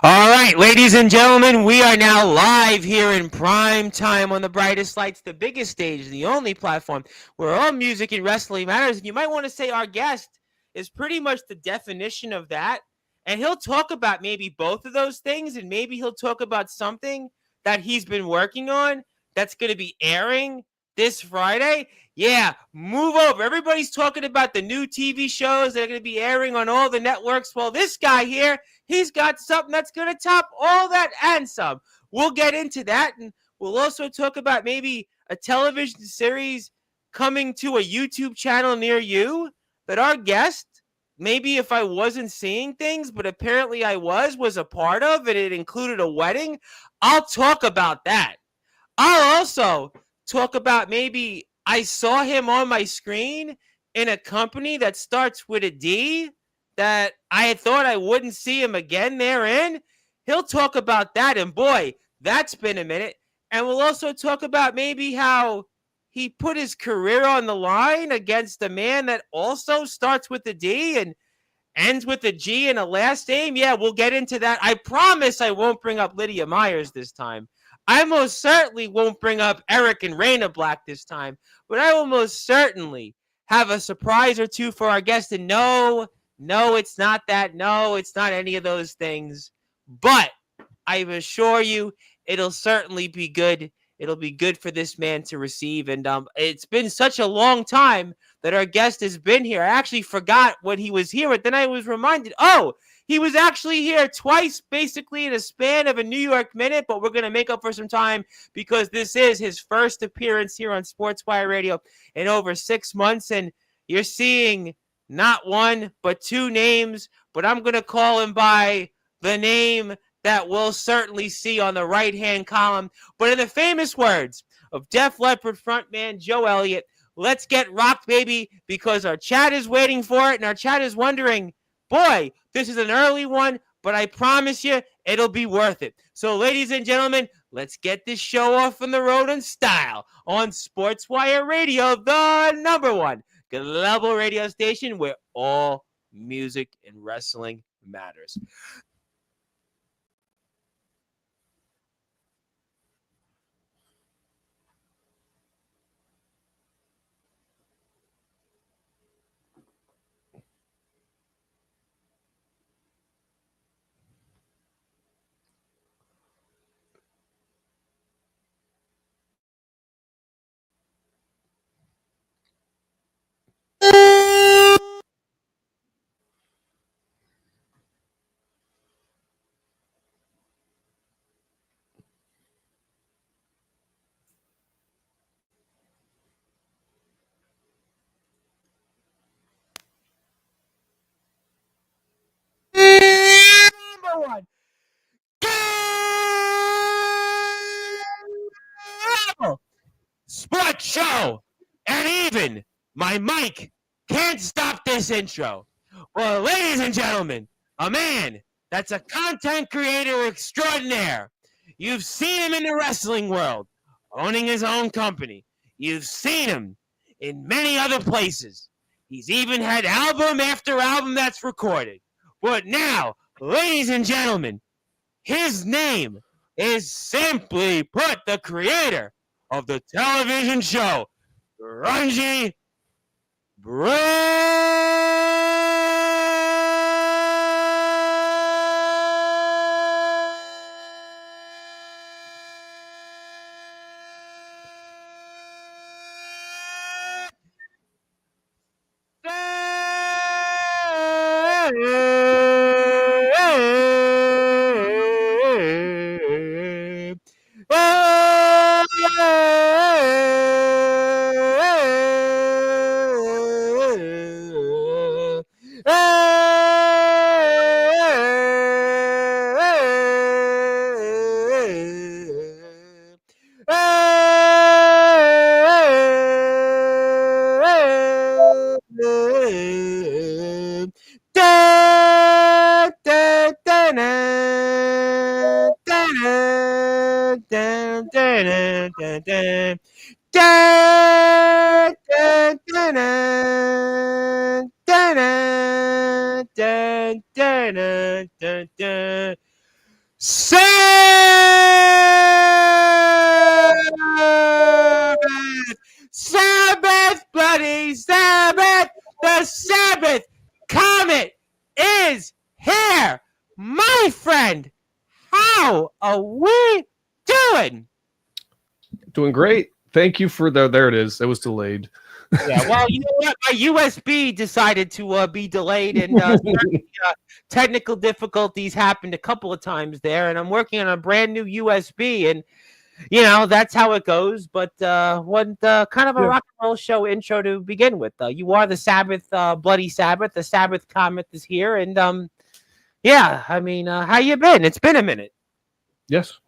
All right, ladies and gentlemen, we are now live here in prime time on the brightest lights, the biggest stage, the only platform where all music and wrestling matters. And you might want to say our guest is pretty much the definition of that. And he'll talk about maybe both of those things, and maybe he'll talk about something that he's been working on that's going to be airing this Friday. Yeah, move over. Everybody's talking about the new TV shows that are going to be airing on all the networks. Well, this guy here, he's got something that's going to top all that and some. We'll get into that, and we'll also talk about maybe a television series coming to a YouTube channel near you that our guest, maybe if I wasn't seeing things, but apparently I was a part of, and it included a wedding. I'll talk about that. I'll also talk about maybe I saw him on my screen in a company that starts with a D that I had thought I wouldn't see him again therein. He'll talk about that, and boy, that's been a minute. And we'll also talk about maybe how he put his career on the line against a man that also starts with a D and ends with a G and a last name. Yeah, we'll get into that. I promise I won't bring up Lydia Myers this time. I most certainly won't bring up Eric and Raina Black this time, but I will most certainly have a surprise or two for our guest. And no, it's not that. No, it's not any of those things. But I assure you, it'll certainly be good. It'll be good for this man to receive. And it's been such a long time that our guest has been here. I actually forgot when he was here, but then I was reminded, oh, he was actually here twice, basically in a span of a New York minute, but we're going to make up for some time because this is his first appearance here on Sportswire Radio in over 6 months. And you're seeing not one, but two names, but I'm going to call him by the name that we'll certainly see on the right-hand column. But in the famous words of Def Leppard frontman Joe Elliott, let's get rocked, baby, because our chat is waiting for it, and our chat is wondering, boy, this is an early one, but I promise you, it'll be worth it. So, ladies and gentlemen, let's get this show off on the road in style on Sportswire Radio, the number one global radio station where all music and wrestling matters. Number one. Sports show, and even my mic can't stop this intro. Well, ladies and gentlemen, a man that's a content creator extraordinaire. You've seen him in the wrestling world, owning his own company. You've seen him in many other places. He's even had album after album that's recorded. But now, ladies and gentlemen, his name is simply put the creator of the television show, Grungy Sabbath, bloody Sabbath! The Sabbath comet is here, my friend. How are we doing? Doing great. Thank you for the. There it is. It was delayed. Yeah, well, you know what? My USB decided to be delayed, and technical difficulties happened a couple of times there. And I'm working on a brand new USB, and that's how it goes. But kind of a rock and roll show intro to begin with. You are the Sabbath, bloody Sabbath. The Sabbath comet is here, and I mean, how you been? It's been a minute. Yes,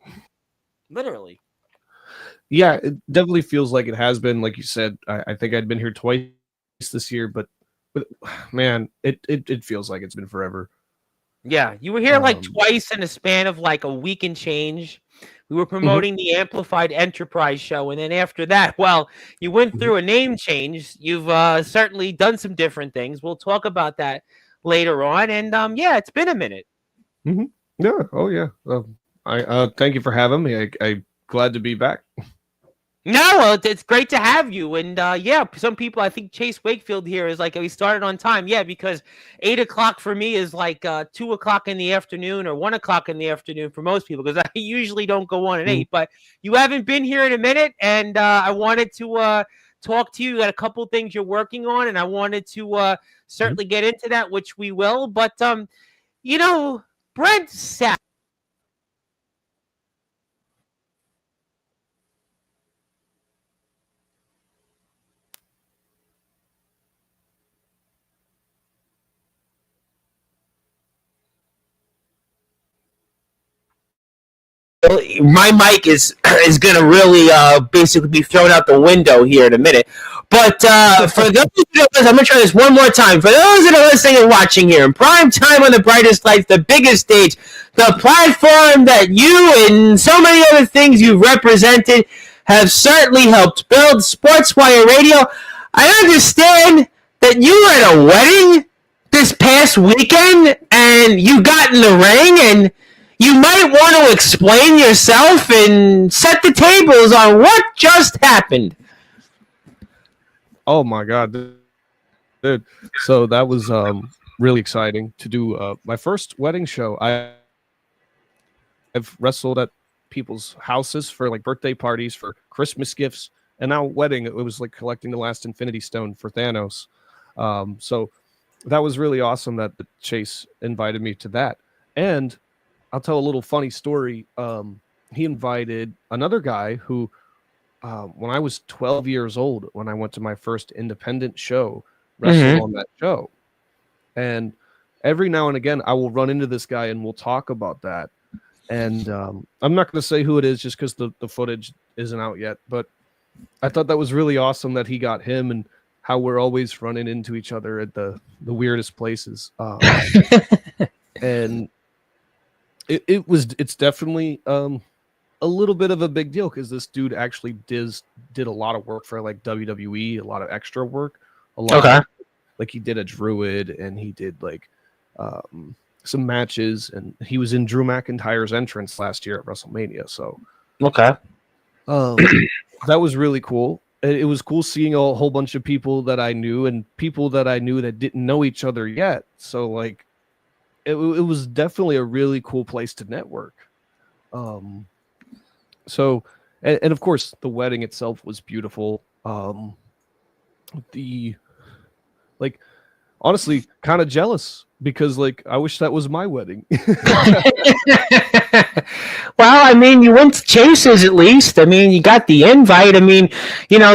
literally. Yeah, it definitely feels like it has been. Like you said, I think I'd been here twice this year, but man, it feels like it's been forever. Yeah, you were here like twice in a span of like a week and change. We were promoting the Amplified Enterprise show, and then after that, well, you went through a name change. You've certainly done some different things. We'll talk about that later on, and it's been a minute. Yeah, oh yeah. I thank you for having me. I'm glad to be back. No, well, it's great to have you. And some people, I think Chase Wakefield here is like, we started on time. Yeah, because 8 o'clock for me is like 2 o'clock in the afternoon or 1 o'clock in the afternoon for most people, because I usually don't go on at 8. But you haven't been here in a minute, and I wanted to talk to you. You got a couple things you're working on, and I wanted to certainly get into that, which we will. But, Brent said, my mic is going to really basically be thrown out the window here in a minute. But for those I'm going to try this one more time. For those that are listening and watching here in prime time on the brightest lights, the biggest stage, the platform that you and so many other things you've represented have certainly helped build Sportzwire Radio. I understand that you were at a wedding this past weekend and you got in the ring, and you might want to explain yourself and set the tables on what just happened. Oh my God, dude! So that was really exciting to do my first wedding show. I've wrestled at people's houses for like birthday parties, for Christmas gifts, and now wedding. It was like collecting the last Infinity Stone for Thanos. So that was really awesome that Chase invited me to that. And I'll tell a little funny story. He invited another guy who, when I was 12 years old, when I went to my first independent show, wrestled on that show. And every now and again, I will run into this guy and we'll talk about that. And I'm not going to say who it is just because the footage isn't out yet. But I thought that was really awesome that he got him, and how we're always running into each other at the weirdest places. And it's definitely a little bit of a big deal, because this dude actually did a lot of work for like WWE, a lot of extra work, like he did a Druid, and he did like some matches, and he was in Drew McIntyre's entrance last year at WrestleMania. So that was really cool. It was cool seeing a whole bunch of people that I knew, and people that I knew that didn't know each other yet. So like, it was definitely a really cool place to network. So, and of course, the wedding itself was beautiful. Honestly, kind of jealous, because like, I wish that was my wedding. Well, I mean, you went to Chase's at least. I mean, you got the invite. I mean,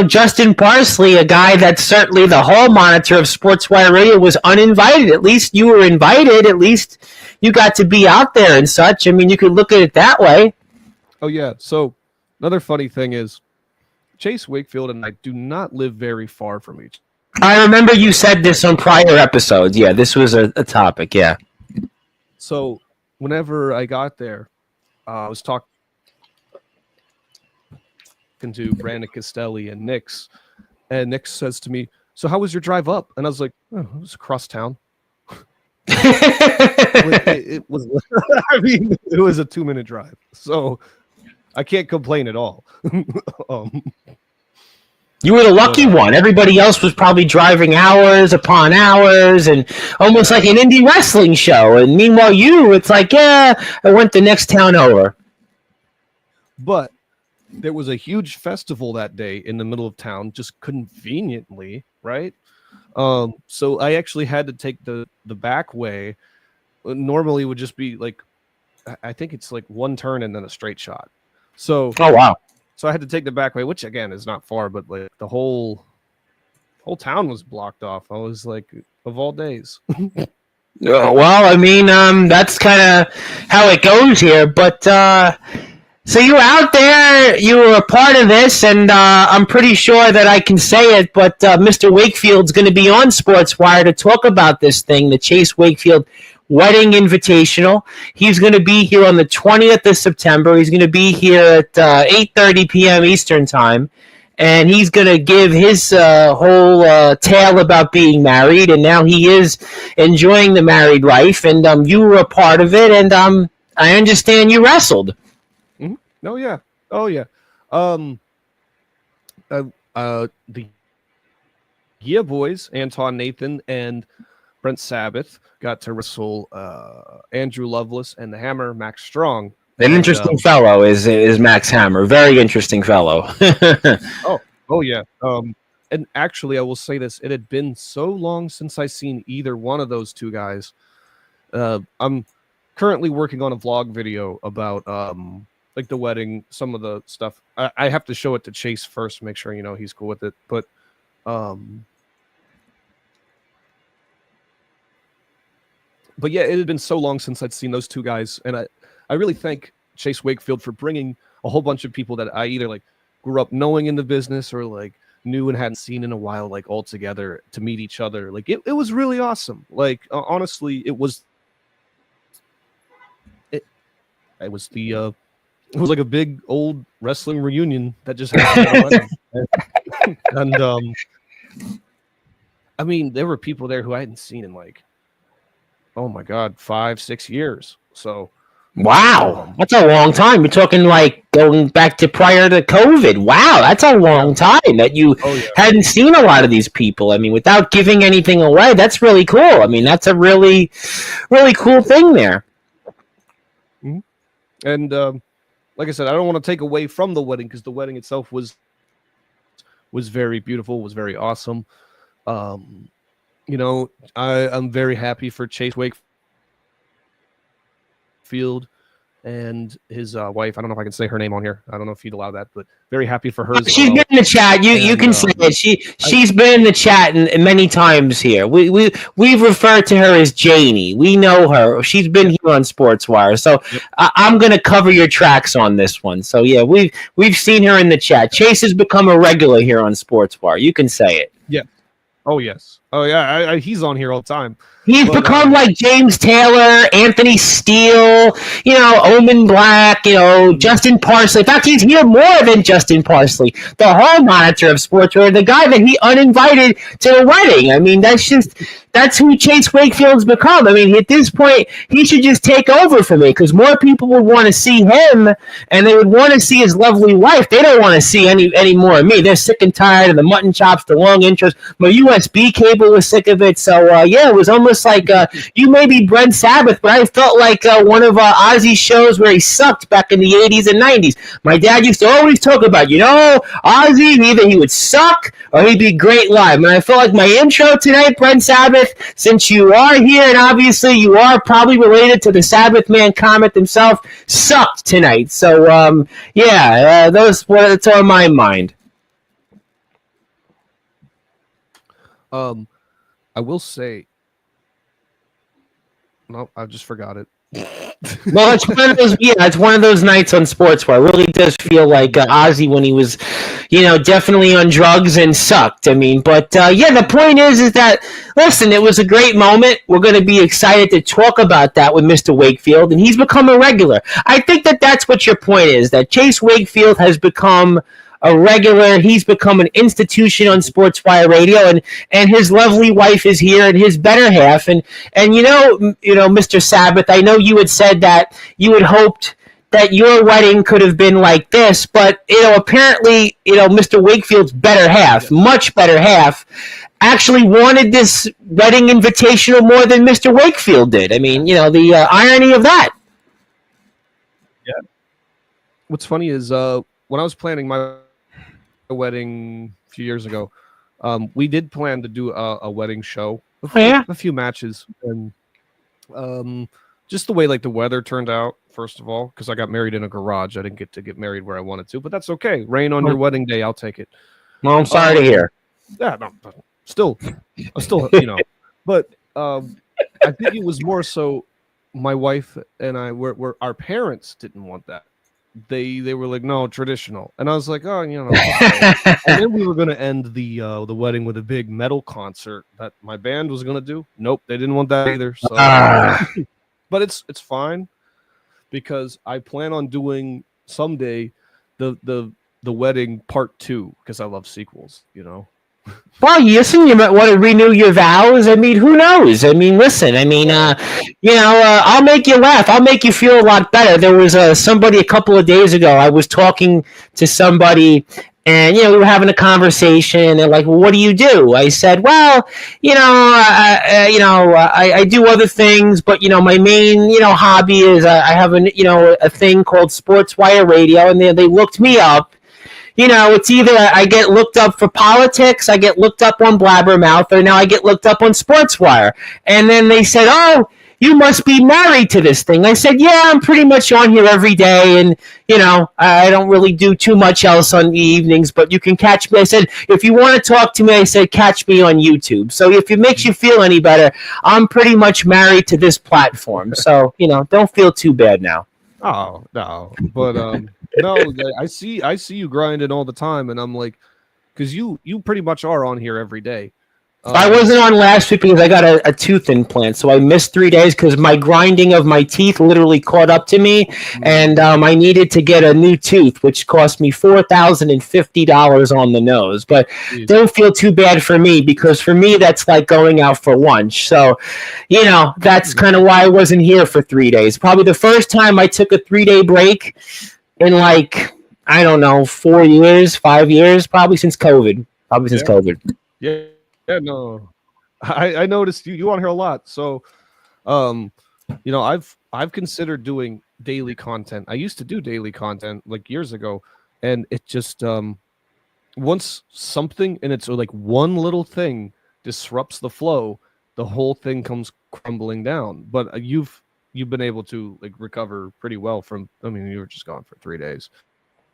Justin Parsley, a guy that's certainly the hall monitor of Sportswire Radio, was uninvited. At least you were invited. At least you got to be out there and such. I mean, you could look at it that way. Oh, yeah. So another funny thing is, Chase Wakefield and I do not live very far from each other. I remember you said this on prior episodes. Yeah, this was a topic. Yeah. So whenever I got there, I was talking to Brandon Castelli and Nix, and Nix says to me, "So how was your drive up?" And I was like, "Oh, it was across town." It was. I mean, it was a 2-minute drive, so I can't complain at all. You were the lucky one. Everybody else was probably driving hours upon hours and almost like an indie wrestling show. And meanwhile, it's like, yeah, I went the next town over. But there was a huge festival that day in the middle of town, just conveniently, right? So I actually had to take the back way. Normally it would just be like, I think it's like one turn and then a straight shot. So, oh wow. So I had to take the back way, which again is not far, but like the whole town was blocked off. I was like, of all days. Well, I mean, that's kind of how it goes here. But so you were out there, you were a part of this, and I'm pretty sure that I can say it. But Mr. Wakefield's going to be on Sportswire to talk about this thing, the Chase Wakefield Wedding Invitational. He's going to be here on the 20th of September. He's going to be here at 8:30 p.m. Eastern Time. And he's going to give his whole tale about being married. And now he is enjoying the married life. And you were a part of it. And I understand you wrestled. Mm-hmm. Oh, yeah. Oh, yeah. The Yeah Boys, Anton Nathan and Brent Sabbath, got to wrestle Andrew Lovelace and the Hammer, Max Strong. An interesting fellow is Max Hammer. Very interesting fellow. oh yeah. And actually, I will say this: it had been so long since I seen either one of those two guys. I'm currently working on a vlog video about like the wedding, some of the stuff. I have to show it to Chase first, make sure he's cool with it. But yeah, it had been so long since I'd seen those two guys, and I really thank Chase Wakefield for bringing a whole bunch of people that I either like grew up knowing in the business or like knew and hadn't seen in a while, like all together to meet each other. Like it was really awesome. Like honestly, it was like a big old wrestling reunion that just happened. And I mean, there were people there who I hadn't seen in like, oh my God, 5-6 years. So wow, that's a long time. You're talking like going back to prior to COVID. Wow, that's a long time that you hadn't seen a lot of these people. I mean, without giving anything away, that's really cool. I mean, that's a really, really cool thing there. Mm-hmm. And like I said, I don't want to take away from the wedding because the wedding itself was very beautiful, was very awesome. I'm very happy for Chase Wakefield and his wife. I don't know if I can say her name on here. I don't know if you'd allow that, but very happy for her. She's been in the chat. You can say it. She's been in the chat and many times here. We've referred to her as Janie. We know her. She's been here on Sportswire. So I'm going to cover your tracks on this one. So yeah, we've seen her in the chat. Chase has become a regular here on Sportswire. You can say it. Yeah. Oh yes. Oh yeah. He's on here all the time. He's become like James Taylor, Anthony Steele, Omen Black, Justin Parsley. In fact, he's here more than Justin Parsley, the hall monitor of Sportswear, the guy that he uninvited to the wedding. I mean, that's who Chase Wakefield's become. I mean, at this point, he should just take over for me because more people would want to see him and they would want to see his lovely wife. They don't want to see any more of me. They're sick and tired of the mutton chops, the long intros. My USB cable was sick of it. So, yeah, it was almost like you may be Brent Sabbath, but I felt like one of Ozzy's shows where he sucked back in the 80s and 90s. My dad used to always talk about, Ozzy, either he would suck or he'd be great live. And I felt like my intro tonight, Brent Sabbath, since you are here and obviously you are probably related to the Sabbath man Comet himself, sucked tonight. So, that's on my mind. I will say, no, I just forgot it. Well, it's one of those. Yeah, it's one of those nights on sports where it really does feel like Ozzy when he was, definitely on drugs and sucked. I mean, but the point is that listen, it was a great moment. We're going to be excited to talk about that with Mr. Wakefield, and he's become a regular. I think that's what your point is. That Chase Wakefield has become a regular. He's become an institution on Sportswire Radio, and his lovely wife is here, and his better half. And Mr. Sabbath, I know you had said that you had hoped that your wedding could have been like this, but apparently, Mr. Wakefield's better half, much better half, actually wanted this wedding invitational more than Mr. Wakefield did. I mean, the irony of that. Yeah. What's funny is when I was planning my wedding a few years ago, we did plan to do a wedding show. A few matches, and just the way like the weather turned out. First of all, because I got married in a garage, I didn't get to get married where I wanted to, but that's okay. Rain on your wedding day, I'll take it. Well, I'm sorry to hear. Yeah, no, but still, but I think it was more so my wife and I were our parents didn't want that. They were like, no, traditional, and I was like, oh, okay. And then we were going to end the wedding with a big metal concert that my band was going to do. Nope, they didn't want that either. So, but it's fine, because I plan on doing someday the wedding part 2, because I love sequels. Well, listen, you might want to renew your vows. I mean, who knows? I mean, listen, I'll make you laugh. I'll make you feel a lot better. There was somebody a couple of days ago. I was talking to somebody, and, we were having a conversation, and they're like, well, what do you do? I said, well, I do other things, but, my main, hobby is I have a thing called Sportswire Radio, and they looked me up. It's either I get looked up for politics, I get looked up on Blabbermouth, or now I get looked up on Sportswire. And then they said, oh, you must be married to this thing. I said, yeah, I'm pretty much on here every day, and, I don't really do too much else on the evenings, but you can catch me. I said, if you want to talk to me, I said, catch me on YouTube. So if it makes you feel any better, I'm pretty much married to this platform. So, don't feel too bad now. Oh, no, but no, I see you grinding all the time, and I'm like, because you pretty much are on here every day. I wasn't on last week because I got a tooth implant, so I missed 3 days because my grinding of my teeth literally caught up to me, and I needed to get a new tooth, which cost me $4,050 on the nose. But don't feel too bad for me, because for me that's like going out for lunch. So, that's kind of why I wasn't here for 3 days. Probably the first time I took a 3-day break in 4 years, 5 years, probably since COVID. Yeah, no, I noticed you on here a lot. So, I've considered doing daily content. I used to do daily content like years ago, and it just once something, and it's like one little thing disrupts the flow, the whole thing comes crumbling down. But you've been able to like recover pretty well from. I mean, you were just gone for 3 days.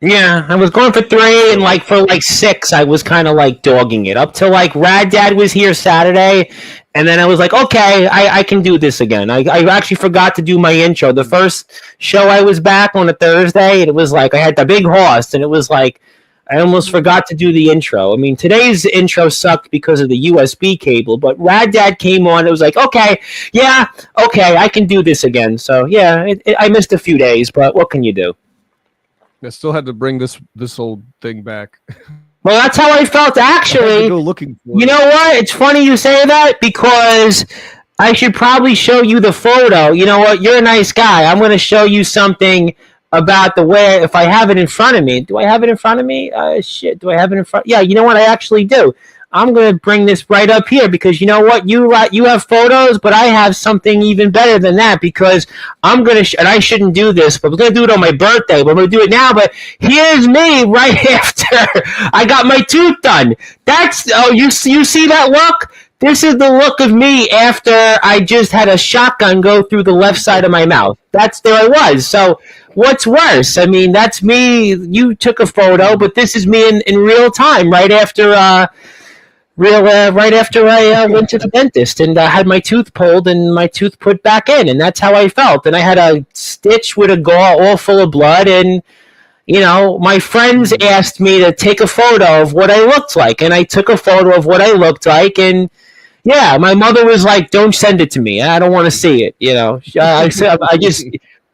Yeah, I was going for 3, and for 6, I was kind of dogging it up till Rad Dad was here Saturday, and then I was like, okay, I can do this again. I actually forgot to do my intro. The first show I was back on a Thursday, and it was I had the big horse, and it was I almost forgot to do the intro. I mean, today's intro sucked because of the USB cable, but Rad Dad came on. It was okay, I can do this again. So yeah, I missed a few days, but what can you do? I still had to bring this old thing back. Well, that's how I felt, actually. I had to go looking for you know what? It's funny you say that, because I should probably show you the photo. You know what? You're a nice guy. I'm going to show you something about the way, if I have it in front of me. Do I have it in front of me? Shit. Do I have it in front? Yeah, you know what? I actually do. I'm going to bring this right up here, because you know what? You have photos, but I have something even better than that, because I'm going to, and I shouldn't do this, but we're going to do it on my birthday, but I'm going to do it now. But here's me right after I got my tooth done. You see that look? This is the look of me after I just had a shotgun go through the left side of my mouth. There I was. So what's worse? I mean, that's me. You took a photo, but this is me in real time, right after I went to the dentist and had my tooth pulled and my tooth put back in, and that's how I felt. And I had a stitch with a gauze all full of blood, and my friends asked me to take a photo of what I looked like, and I took a photo of what I looked like, and yeah, my mother was like, "Don't send it to me. I don't want to see it." I said,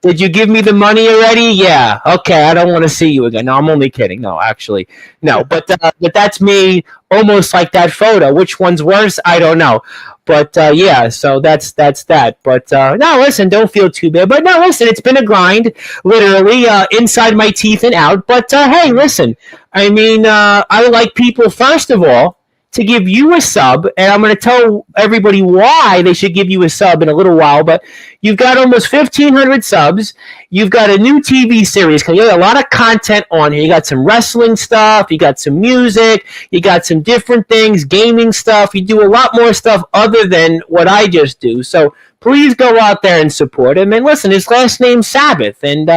Did you give me the money already? Yeah. Okay. I don't want to see you again. No, I'm only kidding. No, actually, no. But that's me, almost like that photo. Which one's worse? I don't know. But yeah, so that's that. But no, listen, don't feel too bad. But no, listen, it's been a grind, literally, inside my teeth and out. But hey, listen, I mean, I like people, first of all, to give you a sub, and I'm going to tell everybody why they should give you a sub in a little while. But you've got almost 1,500 subs. You've got a new TV series. You got a lot of content on here. You got some wrestling stuff. You got some music. You got some different things, gaming stuff. You do a lot more stuff other than what I just do. So please go out there and support him. And listen, his last name's Sabbath, and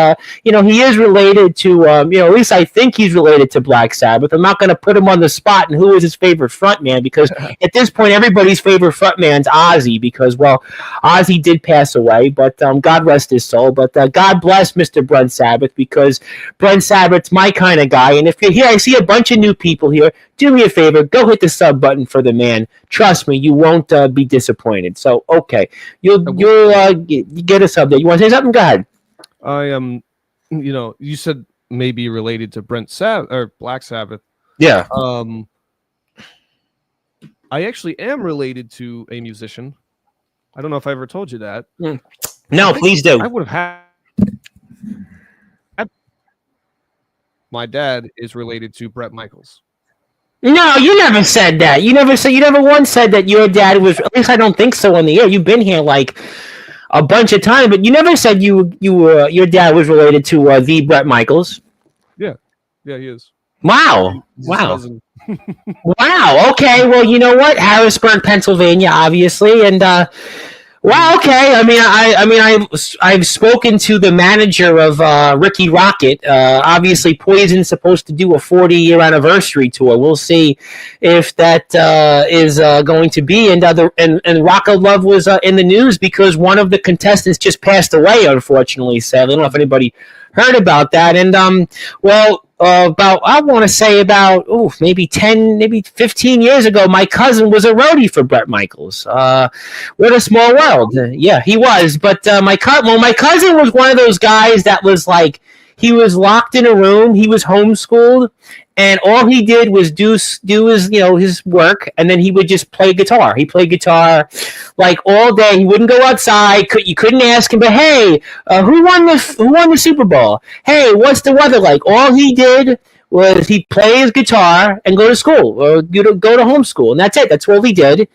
he is related to, at least I think he's related to Black Sabbath. I'm not going to put him on the spot and who is his favorite frontman, because at this point everybody's favorite frontman's Ozzy, because Ozzy did pass away, but God rest his soul. But God bless Mr. Brent Sabbath, because Brent Sabbath's my kind of guy. And if you're here, I see a bunch of new people here. Do me a favor, go hit the sub button for the man. Trust me, you won't be disappointed. So okay, you'll get a sub there. You want to say something? Go ahead. I am, you said maybe related to Brent Sabbath or Black Sabbath. Yeah. I actually am related to a musician. I don't know if I ever told you that. No, please do. I would have had. My dad is related to Bret Michaels. No, you never said that. You never once said that your dad was. At least I don't think so on the air. You've been here like a bunch of times, but you never said your dad was related to the Bret Michaels. Yeah, he is. Wow. Wow. Okay. Well, you know what? Harrisburg, Pennsylvania, obviously, and wow. Okay. I mean, I've spoken to the manager of Ricky Rocket. Obviously, Poison's supposed to do a 40-year anniversary tour. We'll see if that is going to be. And Rocco Love was in the news because one of the contestants just passed away, unfortunately. Sadly, I don't know if anybody heard about that. And maybe 10, maybe 15 years ago, my cousin was a roadie for Bret Michaels. What a small world. Yeah, he was. But my cousin was one of those guys that was like, he was locked in a room. He was homeschooled, and all he did was do his work, and then he would just play guitar. He played guitar like all day. He wouldn't go outside. You couldn't ask him, but hey, who won the Super Bowl? Hey, what's the weather like? All he did was he play his guitar and go to school or go to homeschool, and that's it. That's all he did.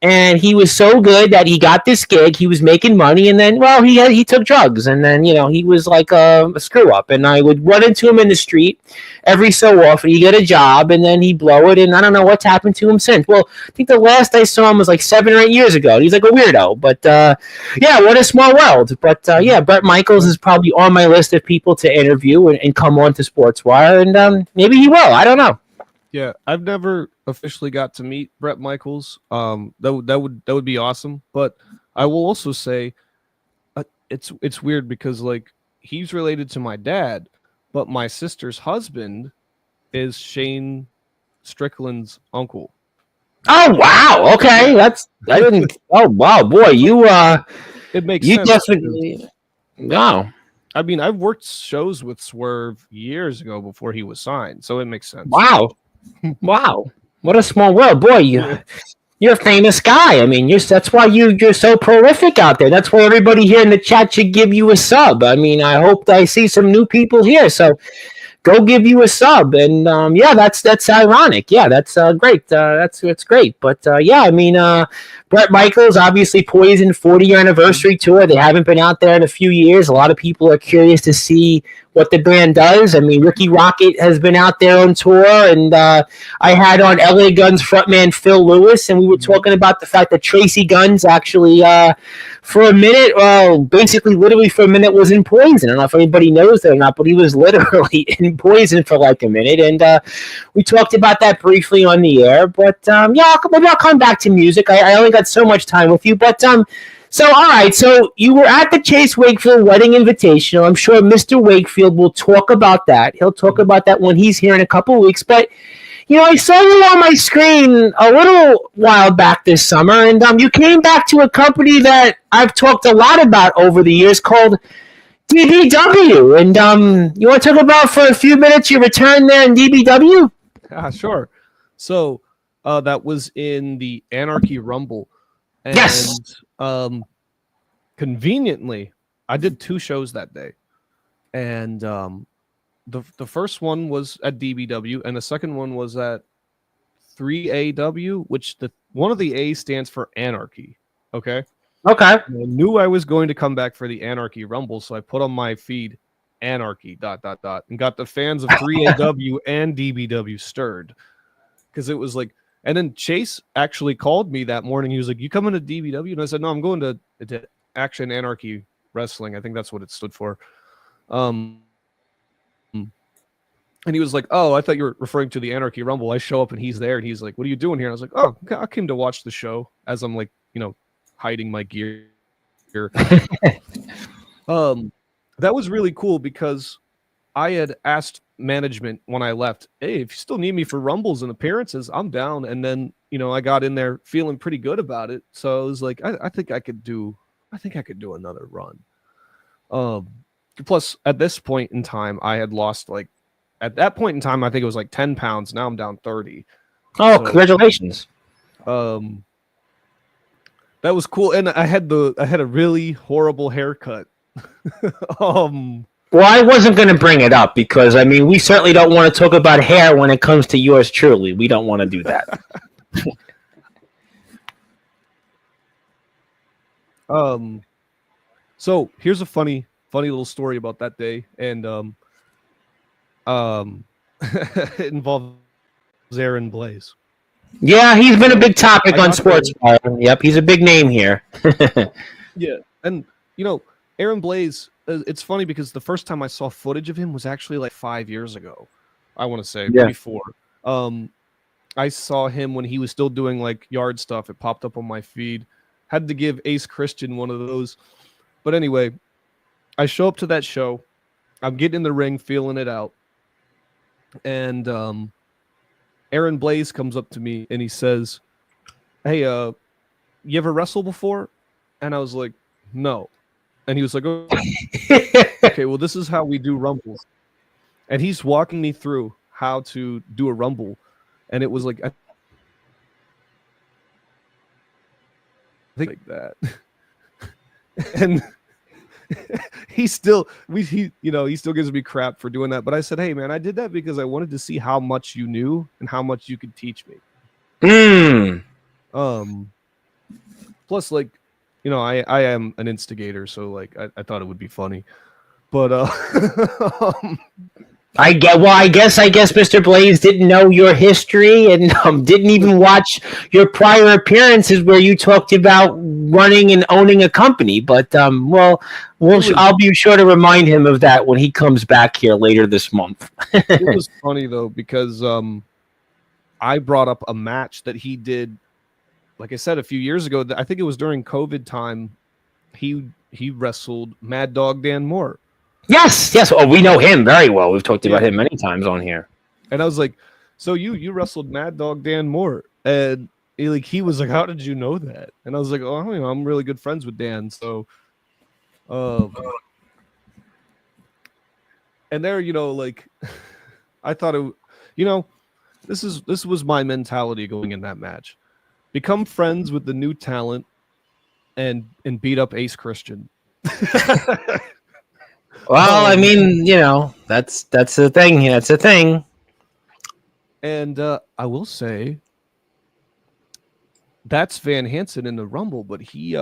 And he was so good that he got this gig. He was making money, and then, he took drugs, and then, he was like a screw up. And I would run into him in the street every so often. He'd get a job, and then he'd blow it, and I don't know what's happened to him since. Well, I think the last I saw him was like 7 or 8 years ago. And he's like a weirdo, but yeah, what a small world. But yeah, Bret Michaels is probably on my list of people to interview and come on to Sportswire, and maybe he will. I don't know. Yeah, I've never officially got to meet Bret Michaels. That would be awesome. But I will also say, it's weird because like he's related to my dad, but my sister's husband is Shane Strickland's uncle. Oh wow! Okay, I didn't. Oh wow, boy, it makes you sense. Definitely no. I mean, I've worked shows with Swerve years ago before he was signed, so it makes sense. Wow. Wow, what a small world, boy! You're a famous guy. I mean, that's why you're so prolific out there. That's why everybody here in the chat should give you a sub. I mean, I hope I see some new people here. So go give you a sub, and yeah, that's ironic. Yeah, that's great. That's great. But yeah, I mean, Bret Michaels, obviously Poison 40-year anniversary tour. They haven't been out there in a few years. A lot of people are curious to see what the band does. I mean, Ricky Rocket has been out there on tour, and I had on LA Guns frontman Phil Lewis, and we were talking about the fact that Tracy Guns actually, for a minute, basically literally for a minute, was in Poison. I don't know if anybody knows that or not, but he was literally in Poison for like a minute, and we talked about that briefly on the air. But yeah, maybe I'll come back to music. I only got so much time with you, but so, all right, so you were at the Chase Wakefield Wedding Invitational. I'm sure Mr. Wakefield will talk about that. He'll talk about that when he's here in a couple of weeks. But, I saw you on my screen a little while back this summer, and you came back to a company that I've talked a lot about over the years called DBW. And you want to talk about for a few minutes your return there in DBW? Sure. So that was in the Anarchy Rumble. And Yes. Conveniently, I did 2 shows that day. And the first one was at DBW, and the second one was at 3AW, which one of the A stands for Anarchy. Okay. Okay. I knew I was going to come back for the Anarchy Rumble, so I put on my feed Anarchy ... and got the fans of 3AW and DBW stirred, because it was like. And then Chase actually called me that morning. He was like, "You coming to DBW?" And I said, "No, I'm going to Action Anarchy Wrestling. I think that's what it stood for." And he was like, "Oh, I thought you were referring to the Anarchy Rumble." I show up and he's there, and he's like, "What are you doing here?" And I was like, "Oh, I came to watch the show," as I'm like, hiding my gear. That was really cool because I had asked management when I left, "Hey, if you still need me for rumbles and appearances, I'm down." And then, I got in there feeling pretty good about it. So I was like, I think I could do another run. Plus at this point in time, I had lost at that point in time, I think it was like 10 pounds. Now I'm down 30. Oh, so, congratulations. That was cool. And I had a really horrible haircut. Well, I wasn't going to bring it up because, we certainly don't want to talk about hair when it comes to yours truly. We don't want to do that. So here's a funny little story about that day. And it involves Aaron Blaze. Yeah, he's been a big topic on Sportzwire. Yep, he's a big name here. Yeah, and Aaron Blaze, it's funny because the first time I saw footage of him was actually like 5 years ago. I want to say, maybe 4. I saw him when he was still doing like yard stuff. It popped up on my feed. Had to give Ace Christian one of those. But anyway, I show up to that show. I'm getting in the ring, feeling it out. And Aaron Blaze comes up to me and he says, "Hey, you ever wrestle before?" And I was like, "No." And he was like, "Oh, okay, well, this is how we do rumbles." And he's walking me through how to do a rumble. And it was like, I think like that. And he still gives me crap for doing that. But I said, "Hey, man, I did that because I wanted to see how much you knew and how much you could teach me." Plus, like, I am an instigator, so like I thought it would be funny. But I guess Mr. Blaze didn't know your history and didn't even watch your prior appearances where you talked about running and owning a company. But I'll be sure to remind him of that when he comes back here later this month. It was funny though because I brought up a match that he did, like I said, a few years ago. I think it was during COVID time. He wrestled Mad Dog Dan Moore. Yes. Oh, we know him very well. We've talked about him many times on here. And I was like, "So you wrestled Mad Dog Dan Moore?" And he was like, "How did you know that?" And I was like, "Oh, I'm really good friends with Dan." So, and there, I thought this was my mentality going in that match: become friends with the new talent, and beat up Ace Christian. Well, that's the thing. That's the thing. And I will say that's Van Hanson in the Rumble, but he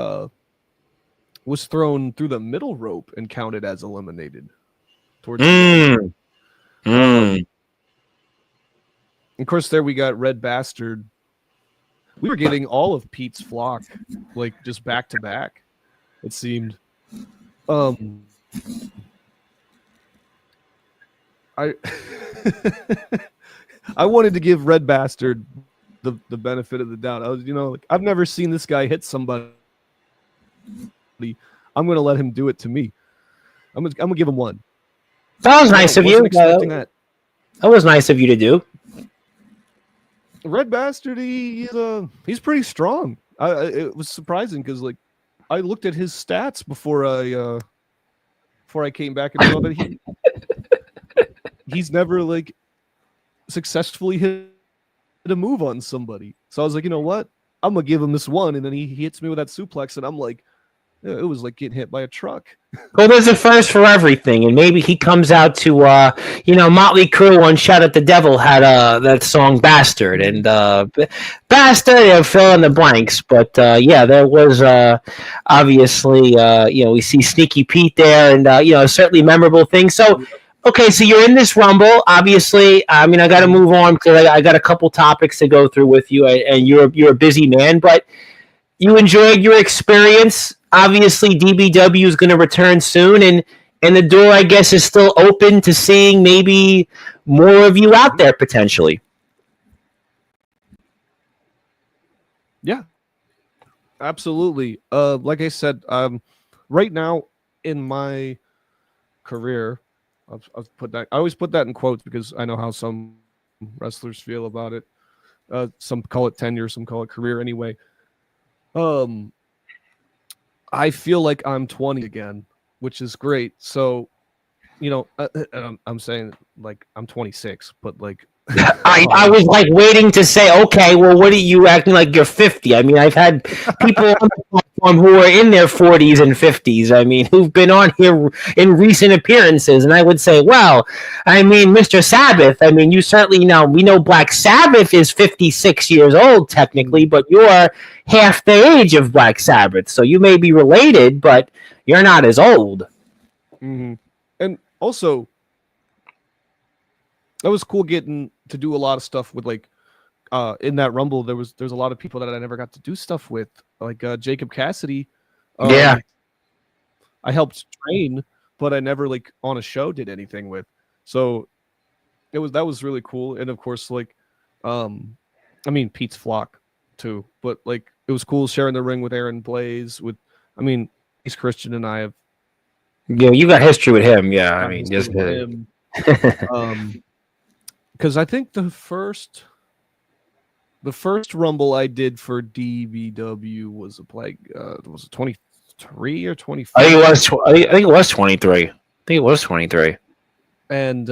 was thrown through the middle rope and counted as eliminated. Towards the end. Of course, there we got Red Bastard. We were getting all of Pete's flock, like just back to back. It seemed. I wanted to give Red Bastard the benefit of the doubt. I was, I've never seen this guy hit somebody. I'm going to let him do it to me. I'm gonna give him one. That was nice of you. That was nice of you to do. Red Bastard, he's pretty strong. It was surprising because I looked at his stats before before I came back and saw that he's never like successfully hit a move on somebody. So I was like, you know what? I'm gonna give him this one, and then he hits me with that suplex, and I'm like, it was like getting hit by a truck. Well, there's a first for everything, and maybe he comes out to, Motley Crue on Shout at the Devil had that song Bastard, and Bastard, fill in the blanks. But there was obviously, we see Sneaky Pete there, and, certainly memorable things. So, okay, so you're in this Rumble. Obviously, I got to move on because I got a couple topics to go through with you, and you're a busy man, but you enjoyed your experience. Obviously, DBW is going to return soon, and the door, I guess, is still open to seeing maybe more of you out there potentially. Yeah, absolutely. Like I said, right now in my career, I've put that. I always put that in quotes because I know how some wrestlers feel about it. Some call it tenure, some call it career. Anyway, I feel like I'm 20 again, which is great. So, I'm saying like I'm 26, but like I was like waiting to say, okay, well, what are you acting like you're 50? I mean, I've had people on the platform who are in their 40s and 50s. I mean, who've been on here in recent appearances, and I would say, well, I mean, Mr. Sabbath. I mean, you certainly know. We know Black Sabbath is 56 years old technically, but you're half the age of Black Sabbath, so you may be related, but you're not as old. Mm-hmm. And also, that was cool getting to do a lot of stuff with like in that Rumble. There's a lot of people that I never got to do stuff with, like Jacob Cassidy. Yeah, I helped train, but I never like on a show did anything with. So that was really cool. And of course, like Pete's Flock too, but like it was cool sharing the ring with Aaron Blaze. He's Christian, and I have. Yeah, you got history with him. Yeah, I mean, just him. Because I think the first Rumble I did for DBW was was it 23 or 24? I think it was 23. I think it was 23. And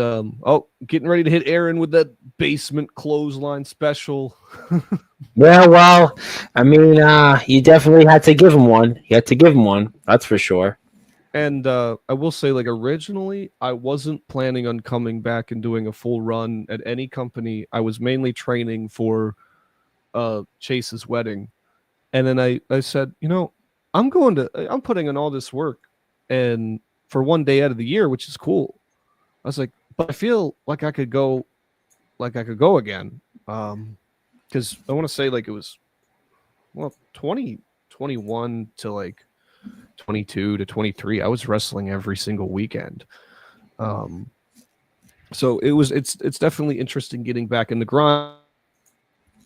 getting ready to hit Aaron with that basement clothesline special. Yeah, well, I mean, you definitely had to give him one. You had to give him one. That's for sure. And I will say, like, originally, I wasn't planning on coming back and doing a full run at any company. I was mainly training for Chase's wedding. And then I said, I'm putting in all this work and for one day out of the year, which is cool. I was like, but I feel like I could go again. Because I want to say, like, it was, 2021 to, like, 22 to 23, I was wrestling every single weekend. So it's definitely interesting getting back in the grind,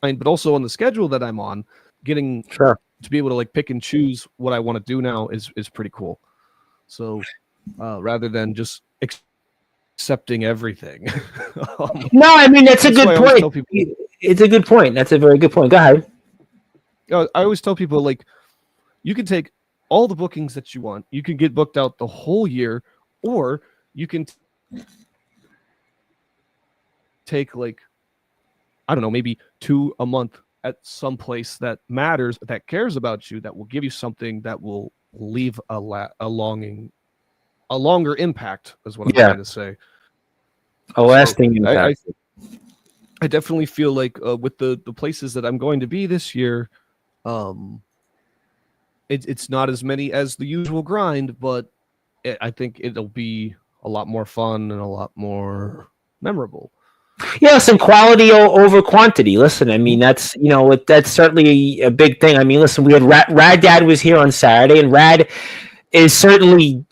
but also on the schedule that I'm on, getting to be able to like pick and choose what I want to do now is pretty cool. So rather than just accepting everything. No, I mean, that's a good point. It's a good point. That's a very good point. Go ahead. I always tell people, like, you can take all the bookings that you want. You can get booked out the whole year, or you can take, like, I don't know, maybe 2 a month at some place that matters, that cares about you, that will give you something that will leave a longer impact, is what I'm trying to say. A lasting impact. I definitely feel like with the places that I'm going to be this year, it's not as many as the usual grind, but I think it'll be a lot more fun and a lot more memorable. Yeah, some quality over quantity. Listen, I mean, that's certainly a big thing. I mean, listen, we had Rad Dad was here on Saturday, and Rad is certainly,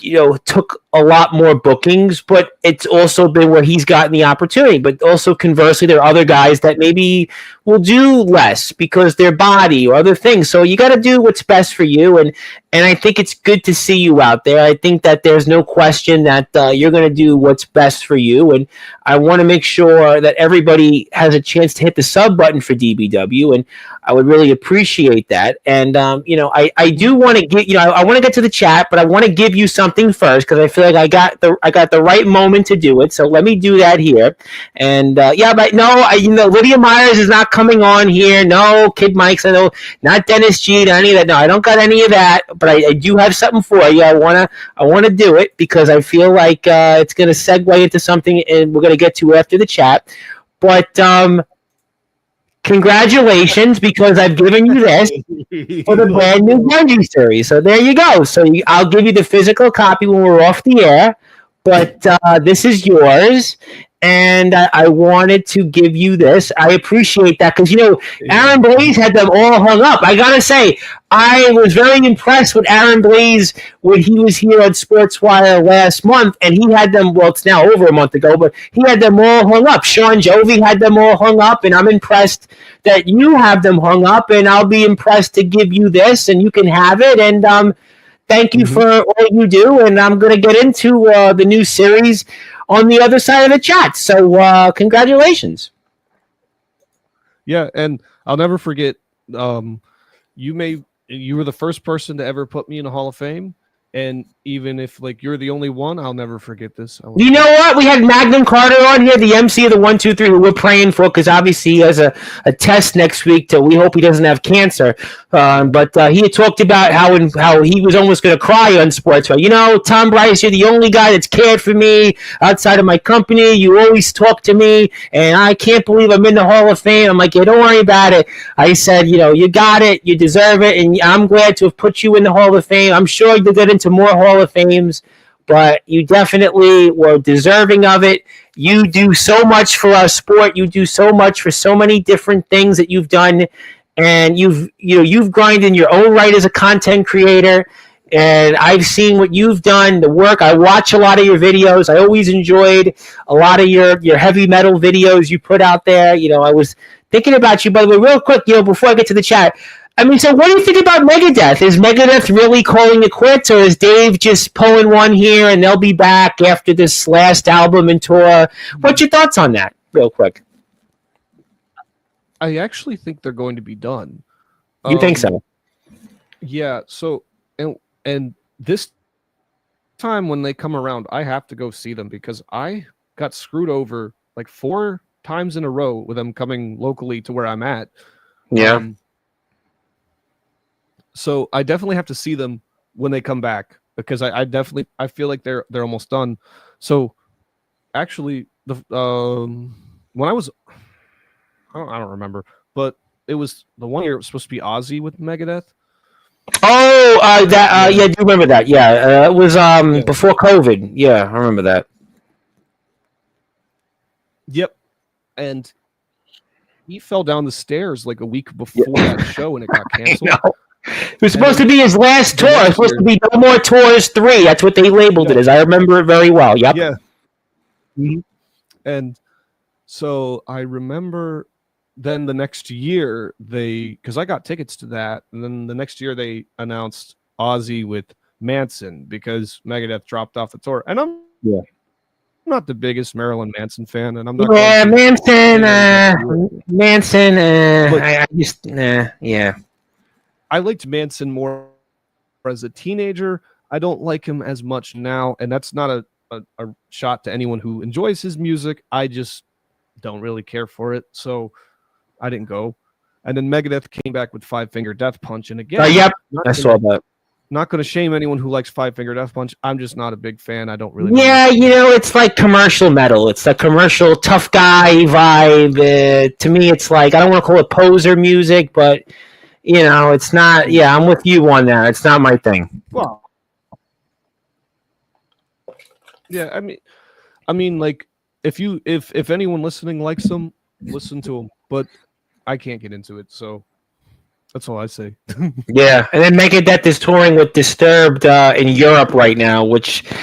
took a lot more bookings, but it's also been where he's gotten the opportunity. But also conversely, there are other guys that maybe will do less because their body or other things. So you got to do what's best for you. And I think it's good to see you out there. I think that there's no question that you're going to do what's best for you. And I want to make sure that everybody has a chance to hit the sub button for DBW. And I would really appreciate that. And, I do want to get, I want to get to the chat, but I want to give you something first because I feel like I got the right moment to do it. So let me do that here. And but no, Lydia Myers is not coming on here. No, Kid Mike's. I know, not Dennis G. Any of that. No, I don't got any of that. But I do have something for you. I wanna do it because I feel like it's gonna segue into something, and we're gonna get to after the chat. But congratulations, because I've given you this for the brand new Bungie series. So there you go. So I'll give you the physical copy when we're off the air. But this is yours. And I wanted to give you this. I appreciate that because, Aaron Blaze had them all hung up. I got to say, I was very impressed with Aaron Blaze when he was here on Sportswire last month, and he had them, well, it's now over a month ago, but he had them all hung up. Sean Jovi had them all hung up, and I'm impressed that you have them hung up, and I'll be impressed to give you this, and you can have it, and thank you for all you do, and I'm going to get into the new series on the other side of the chat. So congratulations. Yeah, and I'll never forget, you were the first person to ever put me in the Hall of Fame. And even if you're the only one, I'll never forget this. You know what? We had Magnum Carter on here, the MC of the 1, 2, 3, who we're praying for because obviously he has a test next week. So we hope he doesn't have cancer. But he had talked about how he was almost going to cry on Sportswire. Tom Bryce, you're the only guy that's cared for me outside of my company. You always talk to me, and I can't believe I'm in the Hall of Fame. I'm like, yeah, don't worry about it. I said, you got it, you deserve it, and I'm glad to have put you in the Hall of Fame. I'm sure you'll get into more Hall of Fames, but you definitely were deserving of it. You do so much for our sport. You do so much for so many different things that you've done, and you've grinded in your own right as a content creator. And I've seen what you've done, the work. I watch a lot of your videos. I always enjoyed a lot of your heavy metal videos you put out there. I was thinking about you, by the way, real quick, before I get to the chat. So what do you think about Megadeth? Is Megadeth really calling it quits, or is Dave just pulling one here and they'll be back after this last album and tour? What's your thoughts on that, real quick? I actually think they're going to be done. You think so? Yeah. So, and this time when they come around, I have to go see them because I got screwed over 4 times in a row with them coming locally to where I'm at. Yeah. So I definitely have to see them when they come back because I feel like they're almost done. So actually, when I was, I don't remember, but it was the one year it was supposed to be Ozzy with Megadeth. Oh, yeah, I do remember that. Yeah, it was before COVID. Yeah, I remember that. Yep, and he fell down the stairs a week before that show, and it got canceled. It was supposed to be his last tour. It was supposed to be No More Tours 3. That's what they labeled it as. I remember it very well. Yep. Yeah. Mm-hmm. And so I remember then the next year because I got tickets to that, and then the next year they announced Ozzy with Manson because Megadeth dropped off the tour. And I'm not the biggest Marilyn Manson fan, and I'm not. Yeah, Manson. I just yeah. I liked Manson more as a teenager. I don't like him as much now, and that's not a shot to anyone who enjoys his music. I just don't really care for it, so I didn't go. And then Megadeth came back with Five Finger Death Punch, and again, yep, I saw that. Not going to shame anyone who likes Five Finger Death Punch. I'm just not a big fan. I don't really. Yeah, it's like commercial metal. It's the commercial tough guy vibe. To me, it's I don't want to call it poser music, but. It's not. Yeah, I'm with you on that. It's not my thing. Well, yeah, I mean, if anyone listening likes them, listen to them. But I can't get into it, so that's all I say. Yeah, and then Megadeth is touring with Disturbed in Europe right now, which, look,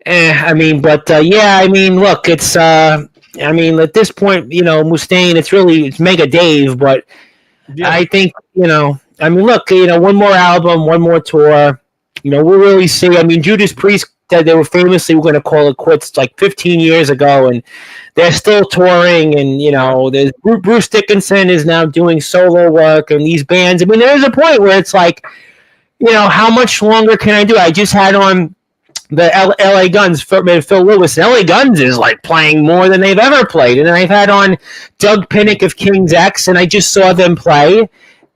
it's at this point, Mustaine, it's Mega Dave, but. Yeah. I think, look, one more album, one more tour. We'll really see. Judas Priest said they were going to call it quits 15 years ago, and they're still touring. And, there's Bruce Dickinson is now doing solo work, and these bands. There's a point where it's how much longer can I do? I just had on the LA Guns, Phil Lewis. LA Guns is like playing more than they've ever played. And I've had on Doug Pinnick of King's X, and I just saw them play.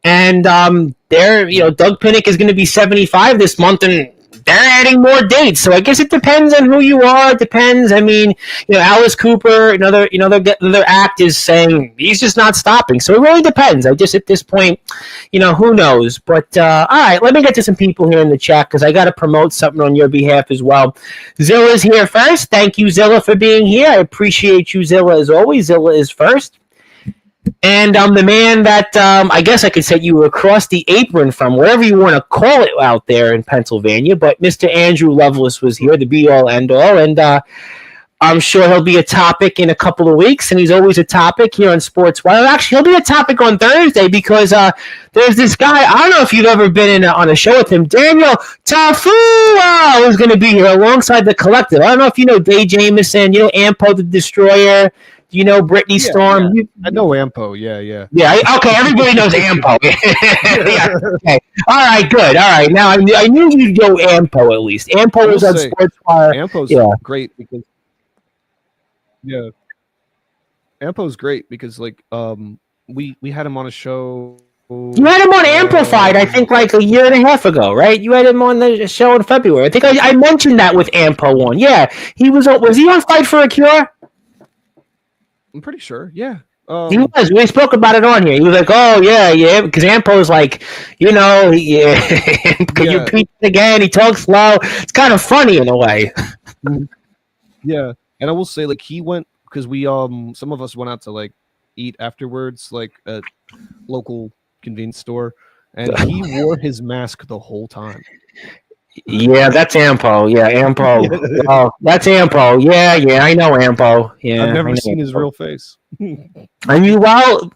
And Doug Pinnick is going to be 75 this month, and they're adding more dates. So I guess it depends on who you are. It depends. I mean, Alice Cooper, another act is saying he's just not stopping. So it really depends. I just, at this point, who knows? But all right, let me get to some people here in the chat because I got to promote something on your behalf as well. Zilla's here first. Thank you, Zilla, for being here. I appreciate you, Zilla, as always. Zilla is first. And I'm the man that I guess I could say you were across the apron from, wherever you want to call it out there in Pennsylvania. But Mr. Andrew Lovelace was here, the be-all, end-all. And I'm sure he'll be a topic in a couple of weeks. And he's always a topic here on Sportzwire. Actually, he'll be a topic on Thursday because there's this guy. I don't know if you've ever been on a show with him. Daniel Tafua is going to be here alongside the Collective. I don't know if you know Dave Jameson, Ampo the Destroyer. Brittany Storm? Yeah. I know Ampo. Yeah. Yeah. Okay. Everybody knows Ampo. Yeah. Okay. All right. Good. All right. Now I knew you'd go Ampo at least. Ampo was on Sportzwire. Ampo's great because Ampo's great because we had him on a show. You had him on Amplified, I think, like a year and a half ago, right? You had him on the show in February. I think I mentioned that with Ampo on. Yeah, he was. Was he on Fight for a Cure? I'm pretty sure, yeah. He was. We spoke about it on here. He was like, "Oh yeah," because Ampo's like, you repeat it again. He talks slow. It's kind of funny in a way. Yeah, and I will say, he went because we some of us went out to eat afterwards, at local convenience store, and he wore his mask the whole time. Yeah, that's Ampo. Yeah, Ampo. Oh, that's Ampo. Yeah, I know Ampo. Yeah, I've never seen his real face. I mean, while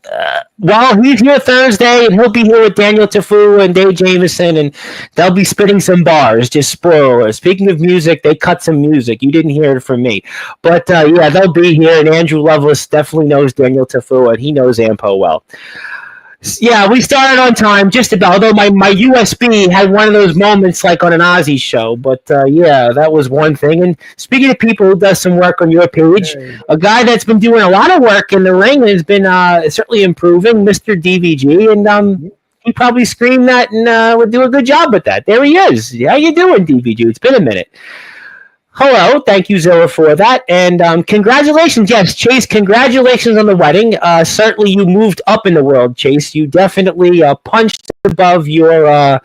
he's here Thursday, and he'll be here with Daniel Tafua and Dave Jameson, and they'll be spitting some bars. Just spoiler. Speaking of music, they cut some music. You didn't hear it from me, but they'll be here. And Andrew Lovelace definitely knows Daniel Tafua, and he knows Ampo well. Yeah, we started on time, just about. Although my USB had one of those moments like on an Ozzy show, but that was one thing. And speaking of people who does some work on your page, a guy that's been doing a lot of work in the ring has been certainly improving, Mr. DVG, and he probably screamed that and would do a good job with that. There he is. How you doing, DVG? It's been a minute. Hello, thank you, Zilla, for that, and congratulations. Yes, Chase, congratulations on the wedding. Certainly, you moved up in the world, Chase. You definitely punched above your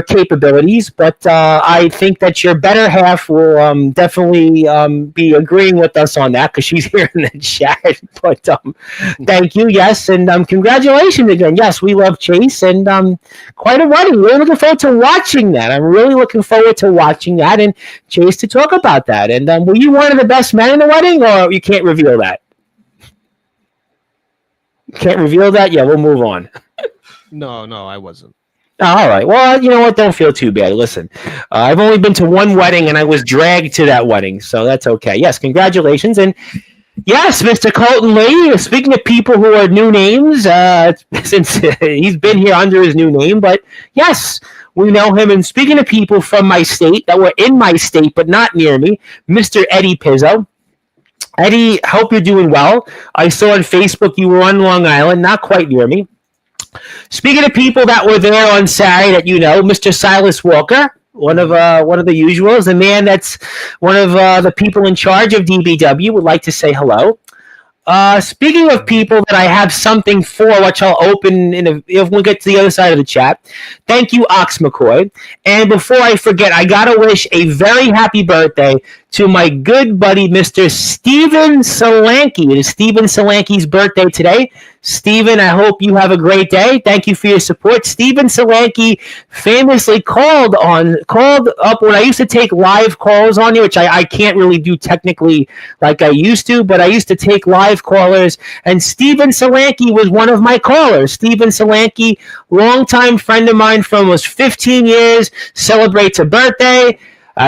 capabilities, but I think that your better half will definitely be agreeing with us on that because she's here in the chat. But thank you, yes, and congratulations again. Yes, we love Chase, and quite a wedding. We're looking forward to watching that. I'm really looking forward to watching that, and Chase to talk about that. And were you one of the best men in the wedding, or you can't reveal that? Can't reveal that? Yeah, we'll move on. No, I wasn't. Oh, all right. Well, you know what? Don't feel too bad. Listen, I've only been to one wedding, and I was dragged to that wedding, so that's okay. Yes, congratulations. And yes, Mr. Colton Lee, speaking of people who are new names, since he's been here under his new name, but yes, we know him. And speaking of people from my state that were in my state but not near me, Mr. Eddie Pizzo. Eddie, hope you're doing well. I saw on Facebook you were on Long Island, not quite near me. Speaking of people that were there on Saturday that you know, Mr. Silas Walker, one of the usuals, the man that's one of the people in charge of DBW, would like to say hello. Speaking of people that I have something for, which I'll open if we get to the other side of the chat. Thank you, Ox McCoy. And before I forget, I gotta wish a very happy birthday to my good buddy, Mr. Steven Solanke. It is Steven Solanke's birthday today. Steven, I hope you have a great day. Thank you for your support. Steven Solanke famously called up when I used to take live calls on here, which I can't really do technically like I used to, but I used to take live callers, and Steven Solanke was one of my callers. Steven Solanke, longtime friend of mine for almost 15 years, celebrates a birthday.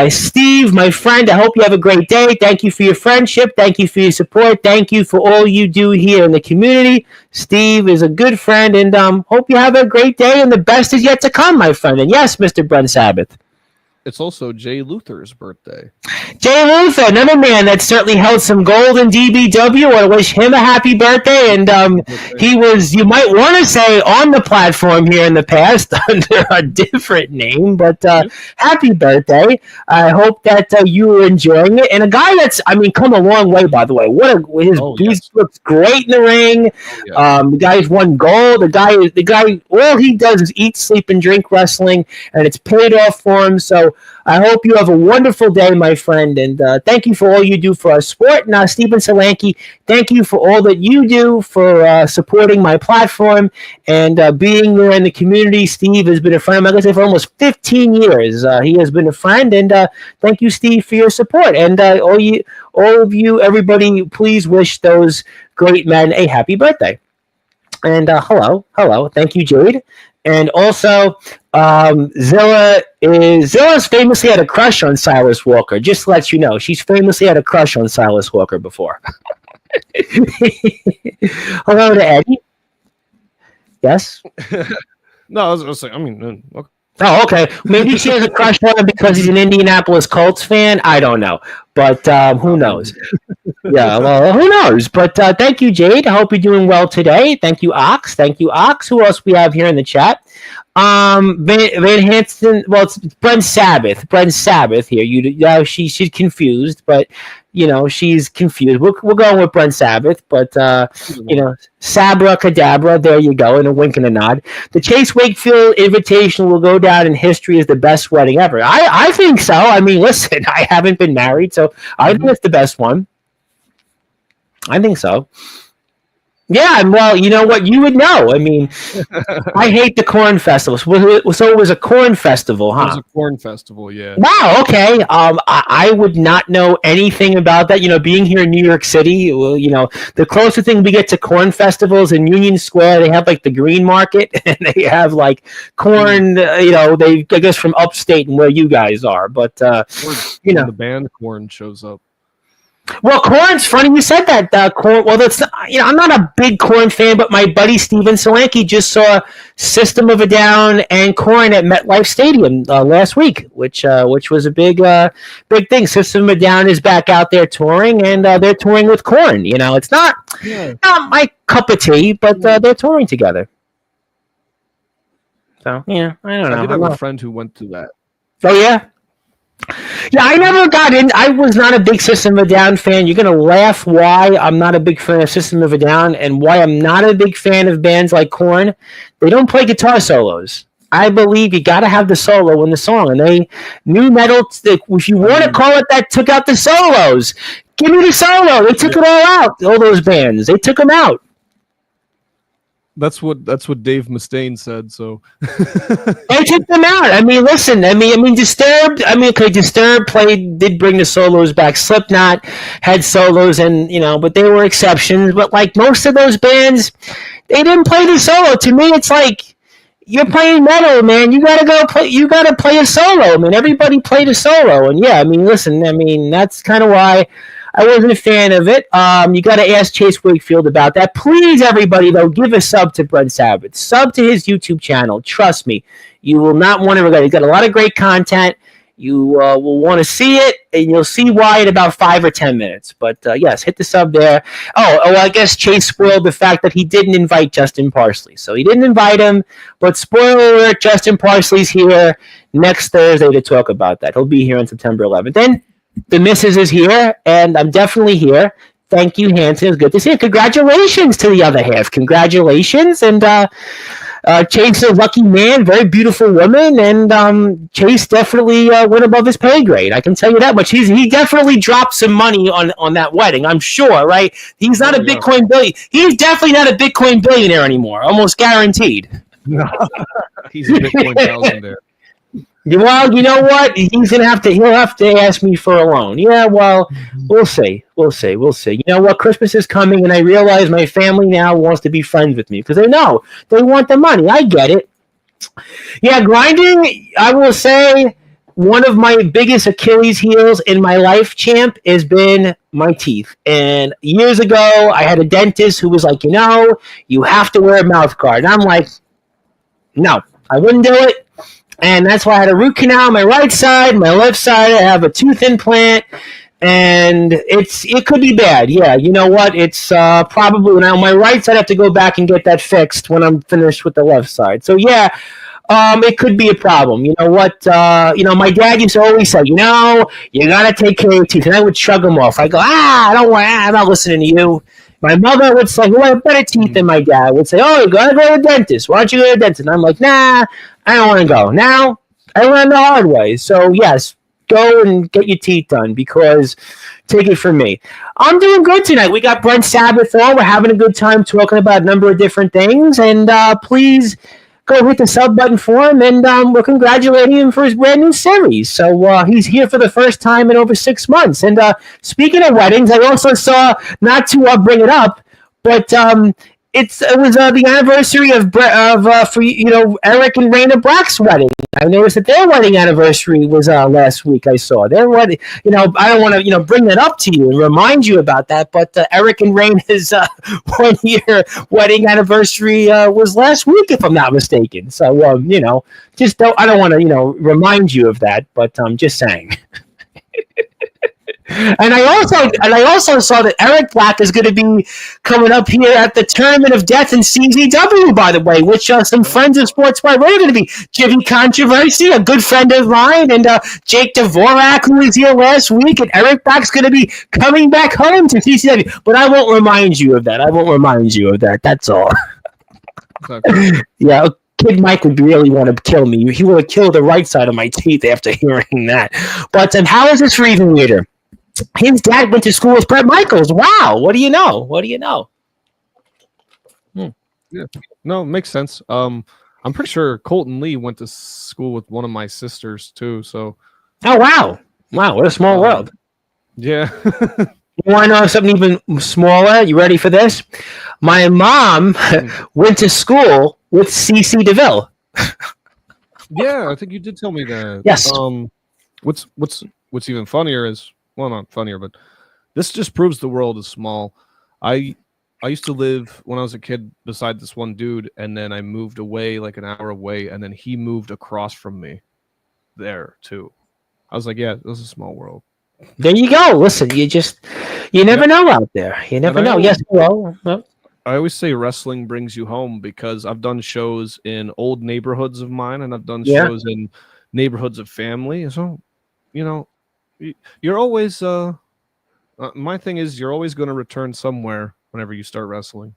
Steve, my friend, I hope you have a great day. Thank you for your friendship. Thank you for your support. Thank you for all you do here in the community. Steve is a good friend, and hope you have a great day, and the best is yet to come, my friend. And yes, Mr. Brent Sabbath. it's also Jay Luther's birthday. Jay Luther, another man that certainly held some gold in DBW. I wish him a happy birthday. And he was, you might want to say, on the platform here in the past under a different name, but happy birthday. I hope that you were enjoying it. And a guy that's, come a long way, by the way. He looks great in the ring. The guy's won gold. The guy, all he does is eat, sleep, and drink wrestling, and it's paid off for him. So I hope you have a wonderful day, my friend, and thank you for all you do for our sport. Now, Stephen Solanke, thank you for all that you do for supporting my platform and being there in the community. Steve has been a friend of mine, for almost 15 years. He has been a friend, and thank you, Steve, for your support. And all of you, everybody, please wish those great men a happy birthday. And hello. Thank you, Jade. And also, Zilla's famously had a crush on Silas Walker. Just to let you know, she's famously had a crush on Silas Walker before. Hello to Eddie. Yes? No, I was saying, okay. Oh, okay. Maybe she has a crush on him because he's an Indianapolis Colts fan. I don't know. But who knows? Yeah, well, who knows? But thank you, Jade. I hope you're doing well today. Thank you, Ox. Who else we have here in the chat? Van Hanson. Well, it's Brent Sabbath. Here. She's confused, but she's confused. We're going with Brent Sabbath, but Sabra Cadabra. There you go, and a wink and a nod. The Chase Wakefield Invitational will go down in history as the best wedding ever. I think so. Listen, I haven't been married, so I think it's the best one. I think so. Yeah, well, you know what? You would know. I hate the corn festival. So it was a corn festival, huh? It was a corn festival, yeah. Wow, okay. I would not know anything about that. Being here in New York City, well, the closest thing we get to corn festivals in Union Square, they have like the Green Market, and they have like corn, I guess from upstate and where you guys are. But, the band Corn shows up. Well, Korn's funny you said that. Korn. Well, that's I'm not a big Korn fan, but my buddy Steven Solanke just saw System of a Down and Korn at MetLife Stadium last week, which was a big thing. System of a Down is back out there touring, and they're touring with Korn. It's not my cup of tea, but they're touring together. So yeah, I don't know. I did have a friend who went to that. Oh yeah. Yeah, I never got in. I was not a big System of a Down fan. You're going to laugh why I'm not a big fan of System of a Down and why I'm not a big fan of bands like Korn. They don't play guitar solos. I believe you got to have the solo in the song. And new metal, if you want to call it that, took out the solos. Give me the solo. They took it all out, all those bands. They took them out. That's what Dave Mustaine said. So they took them out. Listen. Disturbed. Disturbed did bring the solos back. Slipknot had solos, and but they were exceptions. But like most of those bands, they didn't play the solo. To me, it's like you're playing metal, man. You gotta go play. You gotta play a solo. Everybody played a solo, and yeah. Listen. That's kind of why I wasn't a fan of it. You got to ask Chase Wakefield about that. Please, everybody, though, give a sub to Brent Sabbath. Sub to his YouTube channel. Trust me. You will not want to regret it. He's got a lot of great content. You will want to see it, and you'll see why in about 5 or 10 minutes. But, yes, hit the sub there. I guess Chase spoiled the fact that he didn't invite Justin Parsley. So he didn't invite him. But spoiler alert, Justin Parsley's here next Thursday to talk about that. He'll be here on September 11th. Then the missus is here, and I'm definitely here. Thank you, Hanson. It's good to see you. Congratulations to the other half. Congratulations. And Chase is a lucky man, very beautiful woman, and Chase definitely went above his pay grade. I can tell you that much. He definitely dropped some money on that wedding, I'm sure, right? He's not a Bitcoin billionaire. He's definitely not a Bitcoin billionaire anymore, almost guaranteed. No. He's a Bitcoin thousandaire. Well, you know what? He'll have to ask me for a loan. Yeah, well, we'll see. You know what? Christmas is coming, and I realize my family now wants to be friends with me because they know they want the money. I get it. Yeah, grinding, I will say, one of my biggest Achilles heels in my life, champ, has been my teeth. And years ago, I had a dentist who was like, you have to wear a mouth guard. And I'm like, no, I wouldn't do it. And that's why I had a root canal on my right side. My left side, I have a tooth implant. And it could be bad. Yeah, you know what? It's probably now my right side. I have to go back and get that fixed when I'm finished with the left side. So yeah, it could be a problem. You know what? My dad used to always say, you gotta take care of your teeth, and I would shrug him off. I go, I don't want. I'm not listening to you. My mother would say, who have better teeth than my dad? Would say, oh, you gotta go to the dentist. Why don't you go to the dentist? And I'm like, nah, I don't want to go. Now I learned the hard way. So yes, go and get your teeth done, because take it from me, I'm doing good tonight. We got Brent Sabbath on. We're having a good time talking about a number of different things. And please go hit the sub button for him. And we're congratulating him for his brand new series. So he's here for the first time in over 6 months. And speaking of weddings, I also saw, not to bring it up, but it was the anniversary of Eric and Raina Brack's wedding. I noticed that their wedding anniversary was last week. I saw their wedding. I don't want to bring that up to you and remind you about that, but Eric and Raina's 1 year wedding anniversary was last week, if I'm not mistaken. So just don't. I don't want to remind you of that, but I'm just saying. And I also saw that Eric Black is going to be coming up here at the Tournament of Death in CZW, by the way, which some friends of Sportzwire are going to be. Jimmy Controversy, a good friend of mine, and Jake Dvorak, who was here last week, and Eric Black's going to be coming back home to CZW. But I won't remind you of that. That's all. Okay. Yeah. Kid Mike would really want to kill me. He would have killed the right side of my teeth after hearing that. But how is this for Even Later? His dad went to school with Bret Michaels. Wow. What do you know? Yeah. No, it makes sense. I'm pretty sure Colton Lee went to school with one of my sisters too. So. Oh, wow. Wow. What a small world. Yeah. You want to know something even smaller? You ready for this? My mom went to school with CC DeVille. Yeah, I think you did tell me that. Yes. What's even funnier is, well, not funnier, but this just proves the world is small. I used to live, when I was a kid, beside this one dude, and then I moved away like an hour away, and then he moved across from me there too. I was like, yeah, this is a small world. There you go. Listen, you never know out there. You never know. Yes, well. I always say wrestling brings you home, because I've done shows in old neighborhoods of mine, and I've done shows in neighborhoods of family. So, you're always, my thing is, you're always going to return somewhere whenever you start wrestling.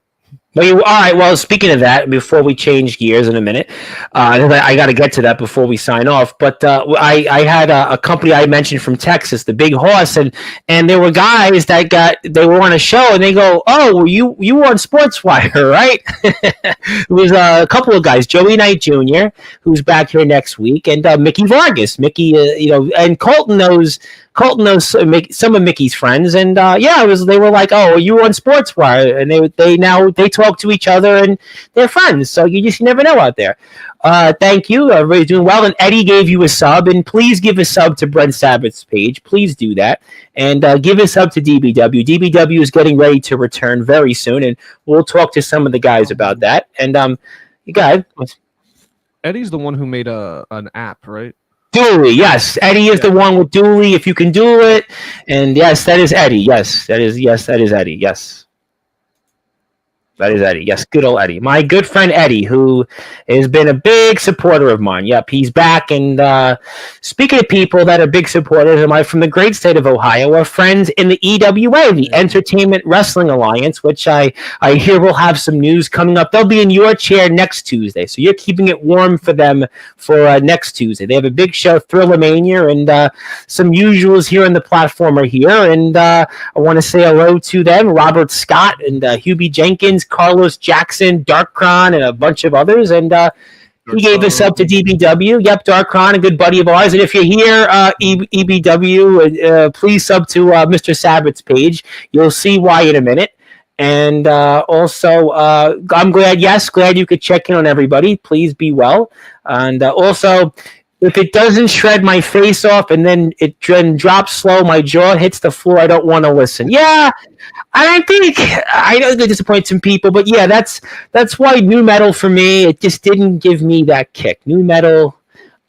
All right. Well, speaking of that, before we change gears in a minute, I got to get to that before we sign off. But I had a company I mentioned from Texas, the Big Horse, and there were guys that they were on a show, and they go, "Oh, you were on Sportswire, right?" It was a couple of guys, Joey Knight Jr., who's back here next week, and Mickey Vargas. Mickey, and Colton knows some of Mickey's friends, and they were like, "Oh, you were on Sportswire," and they talk to each other, and they're friends. So you just never know out there. Thank you, everybody's doing well, and Eddie gave you a sub, and please give a sub to Brent Sabbath's page. Please do that, and give a sub to DBW. DBW is getting ready to return very soon, and we'll talk to some of the guys about that. And you guys, Eddie's the one who made an app, right? Dooley, yes. Eddie is the one with Dooley, if you can do it. And yes, that is Eddie. Yes, that is Eddie. Yes. That is Eddie. Yes, good old Eddie. My good friend Eddie, who has been a big supporter of mine. Yep, he's back. And speaking of people that are big supporters of mine from the great state of Ohio, our friends in the EWA, the Entertainment Wrestling Alliance, which I hear will have some news coming up. They'll be in your chair next Tuesday. So you're keeping it warm for them for next Tuesday. They have a big show, Thrillermania, and some usuals here on the platform are here. And I want to say hello to them, Robert Scott and Hubie Jenkins, Carlos Jackson, Darkron, and a bunch of others, and he gave us up to DBW. Yep, Darkron, a good buddy of ours. And if you're here, EBW, please sub to Mr. Sabbath's page. You'll see why in a minute. And also, I'm glad you could check in on everybody. Please be well. And also, if it doesn't shred my face off and then it drops slow, my jaw hits the floor, I don't want to listen. Yeah, I know it's going to disappoint some people, but yeah, that's why new metal for me, it just didn't give me that kick. New metal,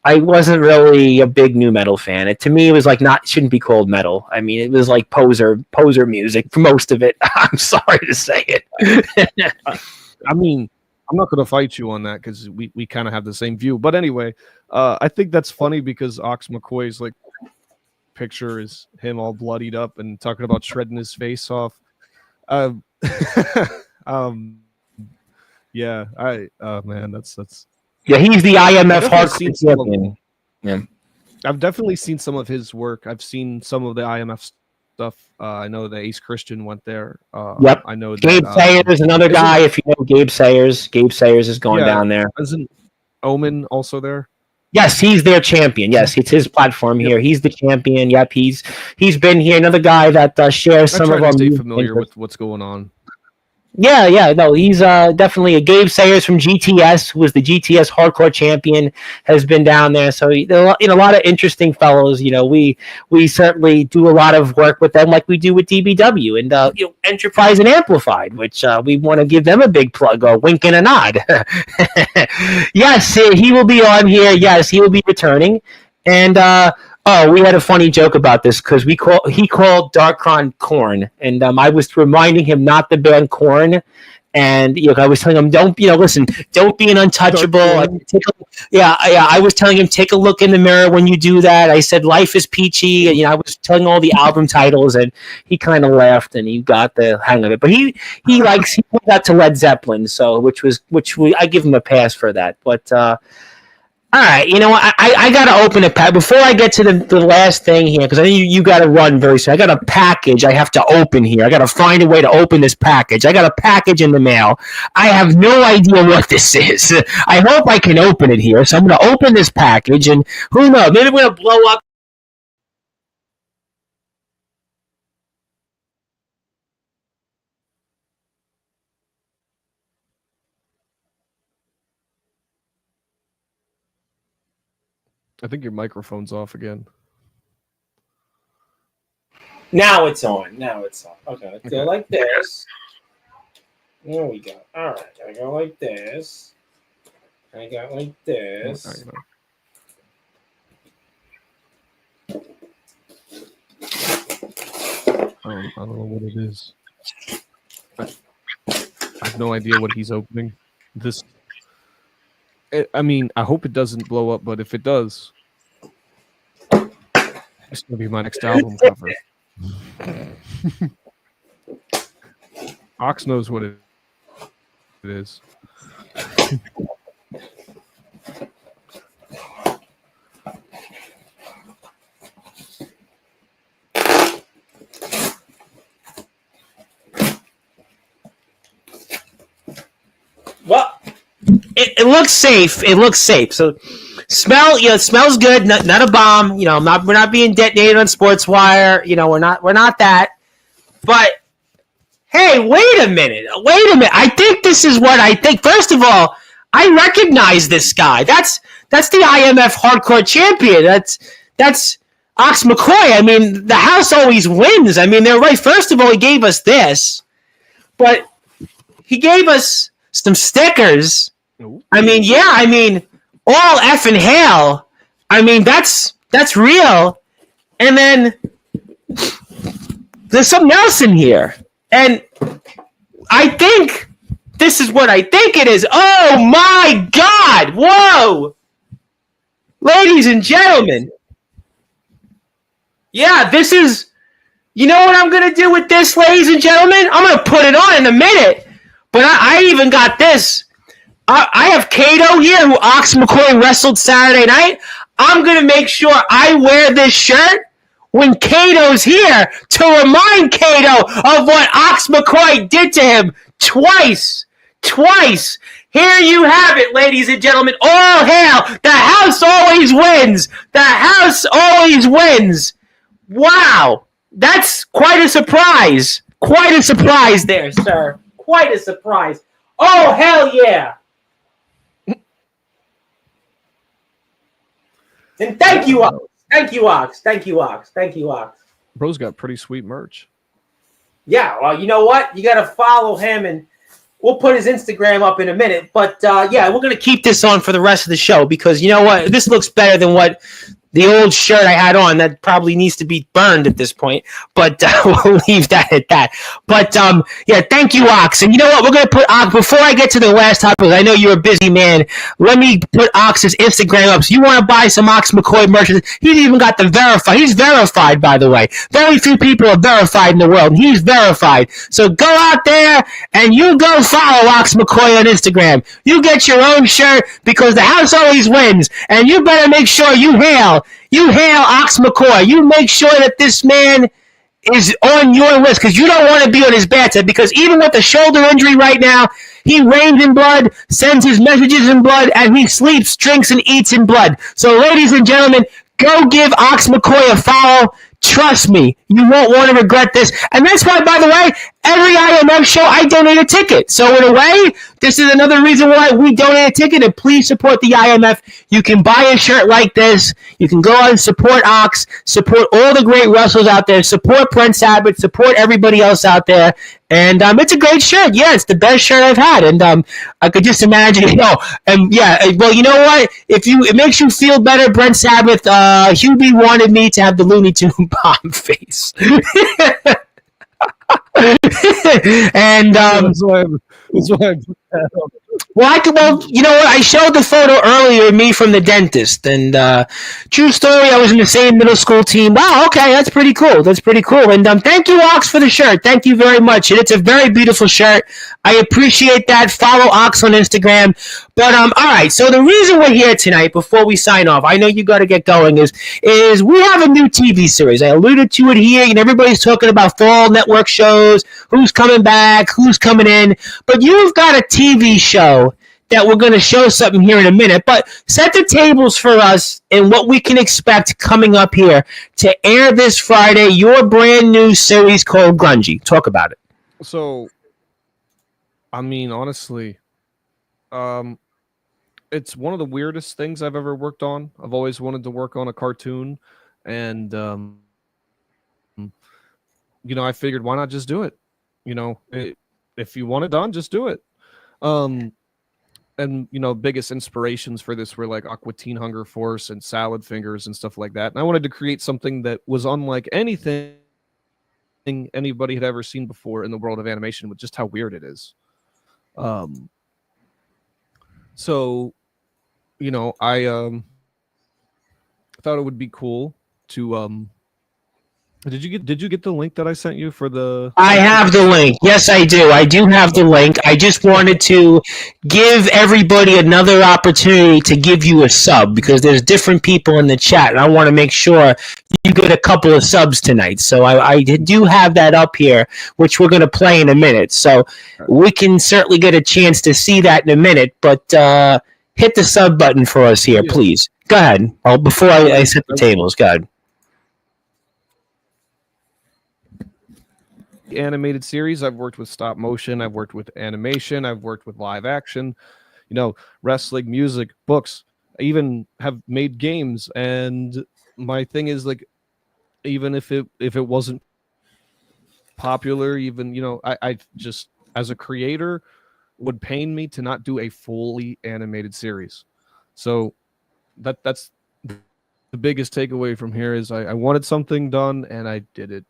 I wasn't really a big new metal fan. To me, it was like shouldn't be called metal. I mean, it was like poser music for most of it. I'm sorry to say it. I mean, I'm not going to fight you on that because we kind of have the same view. But anyway, I think that's funny because Ox McCoy's like picture is him all bloodied up and talking about shredding his face off. Yeah, man, that's. Yeah, he's the IMF hardcore champion. Yeah, I've definitely seen some of his work. I've seen some of the IMF stuff. I know that Ace Christian went there. Yep. I know that, Gabe Sayers, another guy. If you know Gabe Sayers is going down there. Isn't Omen also there? Yes, he's their champion. Yes, it's his platform here. He's the champion. Yep, he's been here. Another guy that shares some of them. Stay familiar with what's going on. Yeah, no, he's definitely a Gabe Sayers from GTS, who was the GTS hardcore champion, has been down there. So a lot of interesting fellows. We certainly do a lot of work with them, like we do with DBW and Enterprise and Amplified, which we want to give them a big plug, a wink and a nod. Yes, he will be on here. Yes, he will be returning, and. We had a funny joke about this because he called Darkron Korn, and I was reminding him not the band Korn, and I was telling him don't be an untouchable. I was telling him take a look in the mirror when you do that. I said life is peachy, and I was telling all the album titles, and he kind of laughed and he got the hang of it. But he put that to Led Zeppelin, so I give him a pass for that, but. All right, I got to open it. Before I get to the last thing here, because I know you got to run very soon. I got a package I have to open here. I got to find a way to open this package. I got a package in the mail. I have no idea what this is. I hope I can open it here. So I'm going to open this package, and who knows? Maybe we're going to blow up. I think your microphone's off again. Now it's on. Okay, let's go like this. There we go. All right, I go like this. I got like this. I don't know what it is. I have no idea what he's opening. I mean, I hope it doesn't blow up, but if it does, it's going to be my next album cover. Ox knows what it is. Well, it looks safe. So it smells good. Not a bomb. We're not being detonated on Sportswire. We're not that. But hey, wait a minute. I think this is what I think. First of all, I recognize this guy. That's the IMF hardcore champion. That's Ox McCoy. I mean, the house always wins. I mean, they're right. First of all, he gave us this, but he gave us some stickers. I mean, all effing hail. I mean, that's real. And then there's something else in here. And I think this is what I think it is. Oh my God. Whoa. Ladies and gentlemen. Yeah, this is, you know what I'm going to do with this, ladies and gentlemen? I'm going to put it on in a minute. But I even got this. I have Kato here, who Ox McCoy wrestled Saturday night. I'm going to make sure I wear this shirt when Kato's here to remind Kato of what Ox McCoy did to him twice. Here you have it, ladies and gentlemen. All hail. The house always wins. The house always wins. Wow. That's quite a surprise. Quite a surprise there, sir. Quite a surprise. Oh, hell yeah. And thank you, Ox. Thank you, Ox. Bro's got pretty sweet merch. Yeah, well, you know what? You got to follow him. And we'll put his Instagram up in a minute. But yeah, we're gonna keep this on for the rest of the show because you know what? This looks better than what the old shirt I had on that probably needs to be burned at this point, but we'll leave that at that. But yeah, thank you, Ox. And you know what? We're going to put Ox, before I get to the last topic, I know you're a busy man. Let me put Ox's Instagram up. So you want to buy some Ox McCoy merch? He's even got the verified. He's verified, by the way. Very few people are verified in the world. And he's verified. So go out there and you go follow Ox McCoy on Instagram. You get your own shirt because the house always wins. And you better make sure you hail Ox McCoy. You make sure that this man is on your list because you don't want to be on his bad side because even with the shoulder injury right now, he rains in blood, sends his messages in blood, and he sleeps, drinks, and eats in blood. So, ladies and gentlemen, go give Ox McCoy a follow. Trust me, you won't want to regret this. And that's why, by the way, every IMF show, I donate a ticket. So in a way, this is another reason why we donate a ticket. And please support the IMF. You can buy a shirt like this. You can go out and support Ox, support all the great wrestlers out there, support Brent Sabbath, support everybody else out there. And it's a great shirt. Yeah, it's the best shirt I've had. And I could just imagine, and yeah, well, you know what? It makes you feel better, Brent Sabbath, Hubie wanted me to have the Looney Tune bomb face. And that's why I put that on. Well, you know what? I showed the photo earlier of me from the dentist, and true story, I was in the same middle school team. Wow, okay, that's pretty cool. And thank you, Ox, for the shirt. Thank you very much. And it's a very beautiful shirt. I appreciate that. Follow Ox on Instagram. But all right. So the reason we're here tonight, before we sign off, I know you got to get going. Is we have a new TV series. I alluded to it here, and everybody's talking about fall network shows. Who's coming back? Who's coming in? But you've got a TV show that we're going to show something here in a minute. But set the tables for us and what we can expect coming up here to air this Friday. Your brand new series called Grungy. Talk about it. So, I mean, honestly, it's one of the weirdest things I've ever worked on. I've always wanted to work on a cartoon, and I figured why not just do it? If you want it done, just do it. And biggest inspirations for this were like Aqua Teen Hunger Force and Salad Fingers and stuff like that. And I wanted to create something that was unlike anything anybody had ever seen before in the world of animation, with just how weird it is. So, I thought it would be cool to Did you get the link that I sent you for the? I have the link. Yes, I do. I do have the link. I just wanted to give everybody another opportunity to give you a sub because there's different people in the chat, and I want to make sure you get a couple of subs tonight. So I do have that up here, which we're going to play in a minute. So we can certainly get a chance to see that in a minute. But hit the sub button for us here, please. Go ahead. Well, before I set the tables, go ahead. Animated series. I've worked with stop motion. I've worked with animation. I've worked with live action. Wrestling, music, books. I even have made games. And my thing is, like, even if it wasn't popular, even I just, as a creator, would pain me to not do a fully animated series. So that's the biggest takeaway from here is I wanted something done and I did it.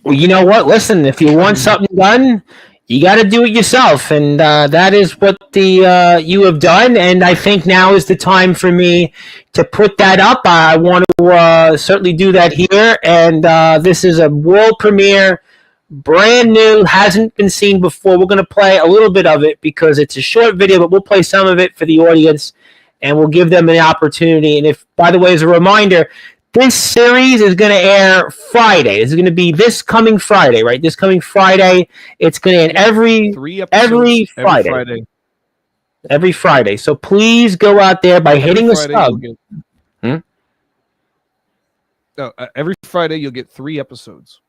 Well, you know what? Listen, if you want something done, you got to do it yourself, and that is what you have done. And I think now is the time for me to put that up. I want to certainly do that here, and this is a world premiere, brand new, hasn't been seen before. We're going to play a little bit of it because it's a short video, but we'll play some of it for the audience, and we'll give them an opportunity. And if, by the way, as a reminder, this series is going to air Friday. This is going to be this coming Friday, right? This coming Friday. It's going to end every Friday. Every Friday. So please go out there by hitting the sub. Every Friday you'll get 3 episodes.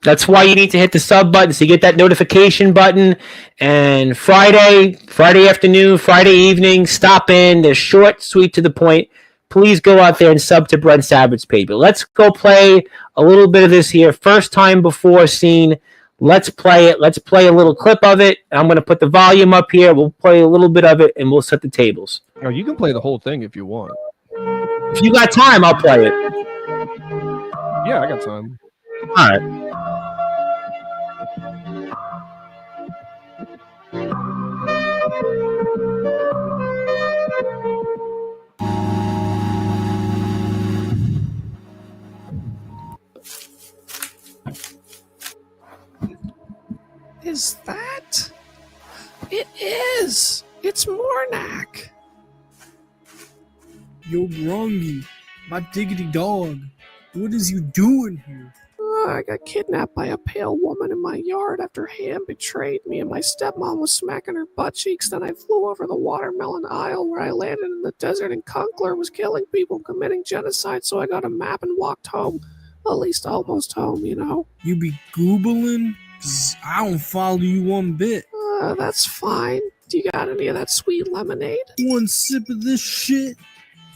That's why you need to hit the sub button so you get that notification button. And Friday afternoon, Friday evening, stop in. They're short, sweet, to the point. Please go out there and sub to Brent Sabbath's page. But let's go play a little bit of this here. First time before seen Let's play it. Let's play a little clip of it. I'm going to put the volume up here. We'll play a little bit of it, and we'll set the tables. Oh, you can play the whole thing if you want. If you got time, I'll play it. Yeah, I got time. All right. Is that? It is. It's Mornak. Yo, Grungy, my diggity dog, what is you doing here? I got kidnapped by a pale woman in my yard after Ham betrayed me and my stepmom was smacking her butt cheeks. Then I flew over the watermelon isle where I landed in the desert and Conkler was killing people, committing genocide, so I got a map and walked home. At least almost home, you know. You be Googling? 'Cause I don't follow you one bit. That's fine. Do you got any of that sweet lemonade? One sip of this shit,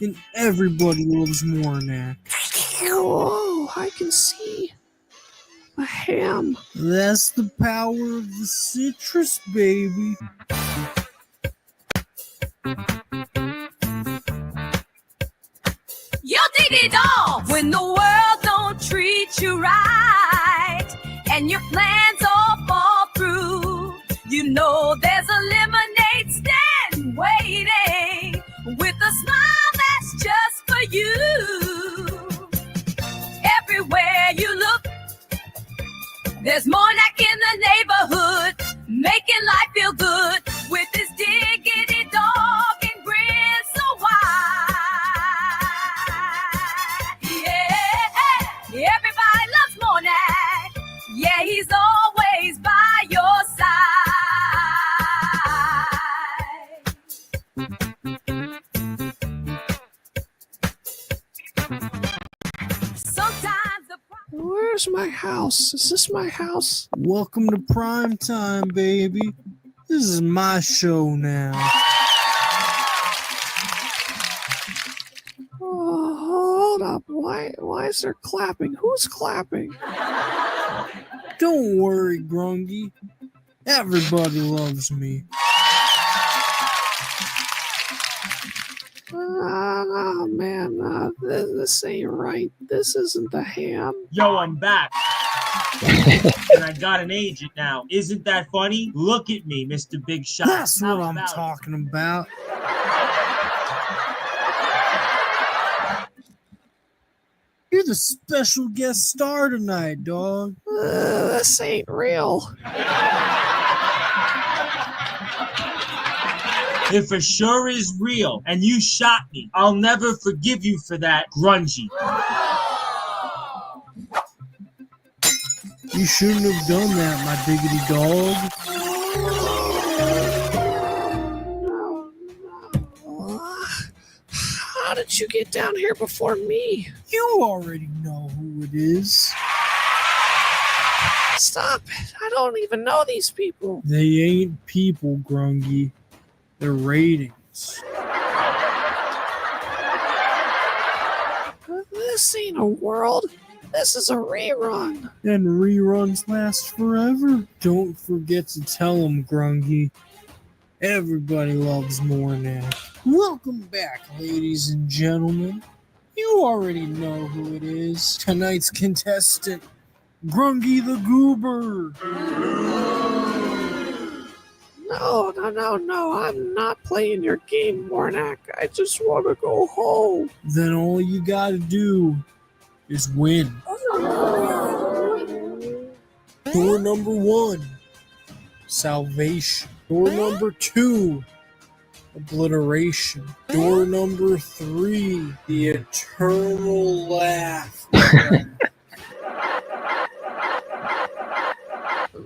and everybody loves Mornak. Oh, I can see. A ham. That's the power of the citrus, baby. You dig it off when the world don't treat you right and your plans all fall through. You know there's a lemonade stand waiting with a smile that's just for you. Everywhere you look, there's Mornak in the neighborhood, making life feel good with his diggity dog and grin so wide. Yeah, everybody loves Mornak. Yeah, he's always by your side. Sometimes the Where's my house? Is this my house? Welcome to prime time, baby. This is my show now. Oh, hold up. Why is there clapping? Who's clapping? Don't worry, Grungy. Everybody loves me. Oh, man. This ain't right. This isn't the ham. Yo, I'm back. And I got an agent now. Isn't that funny? Look at me, Mr. Big Shot. That's what How I'm about it? talking about. You're the special guest star tonight, dog. This ain't real. If it sure is real and you shot me, I'll never forgive you for that, Grungy. You shouldn't have done that, my diggity dog. How did you get down here before me? You already know who it is. Stop it. I don't even know these people. They ain't people, Grungy. They're ratings. This ain't a world. This is a rerun. And reruns last forever. Don't forget to tell them, Grungy. Everybody loves Mornak. Welcome back, ladies and gentlemen. You already know who it is. Tonight's contestant, Grungy the Goober. No. I'm not playing your game, Mornak. I just want to go home. Then all you gotta do is win. Door number 1, salvation. Door number 2, obliteration. Door number 3, the eternal laugh.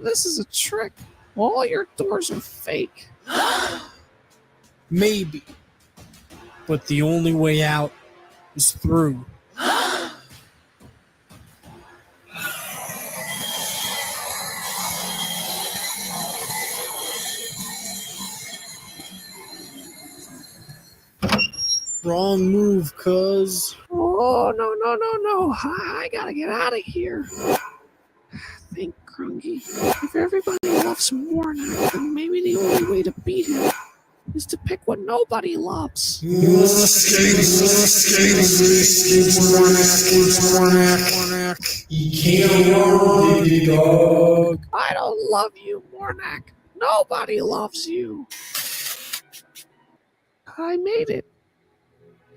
This is a trick. All your doors are fake. Maybe. But the only way out is through. Wrong move, cuz. Oh, no. I gotta get out of here. think, Grungy. If everybody loves Mornak, then maybe the only way to beat him is to pick what nobody loves. You can't run, big dog. I don't love you, Mornak. Nobody loves you. I made it.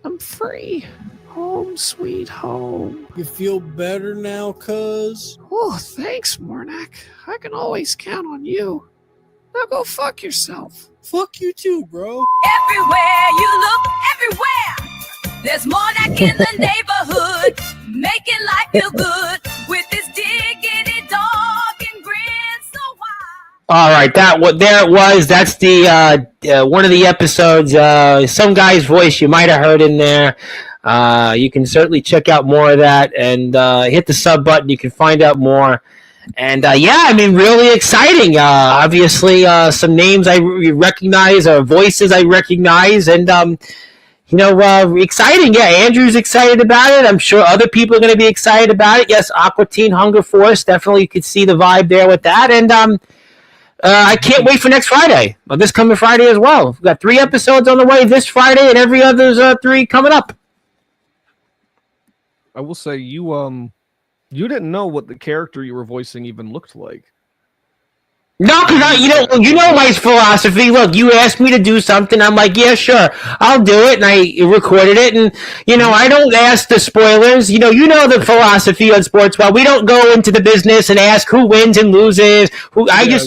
I'm free. Home sweet home. You feel better now, cuz? Oh, thanks, Mornak. I can always count on you. Now go fuck yourself. Fuck you too, bro. Everywhere you look, everywhere, there's Mornak in the neighborhood, making life feel good with his diggity dog and grin so wide. All right, there it was. That's the one of the episodes. Some guy's voice you might have heard in there. You can certainly check out more of that and hit the sub button. You can find out more. And yeah, I mean, really exciting. Obviously, some names I recognize, or voices I recognize, and exciting. Yeah, Andrew's excited about it. I'm sure other people are going to be excited about it. Yes, Aqua Teen Hunger Force, definitely you could see the vibe there with that. And I can't wait for next Friday, or this coming Friday as well. We've got 3 episodes on the way this Friday, and every other's 3 coming up. I will say you didn't know what the character you were voicing even looked like. No, because you know my philosophy. Look, you asked me to do something. I'm like, yeah, sure, I'll do it, and I recorded it. And I don't ask the spoilers. You know the philosophy on Sportswire. We don't go into the business and ask who wins and loses. Okay,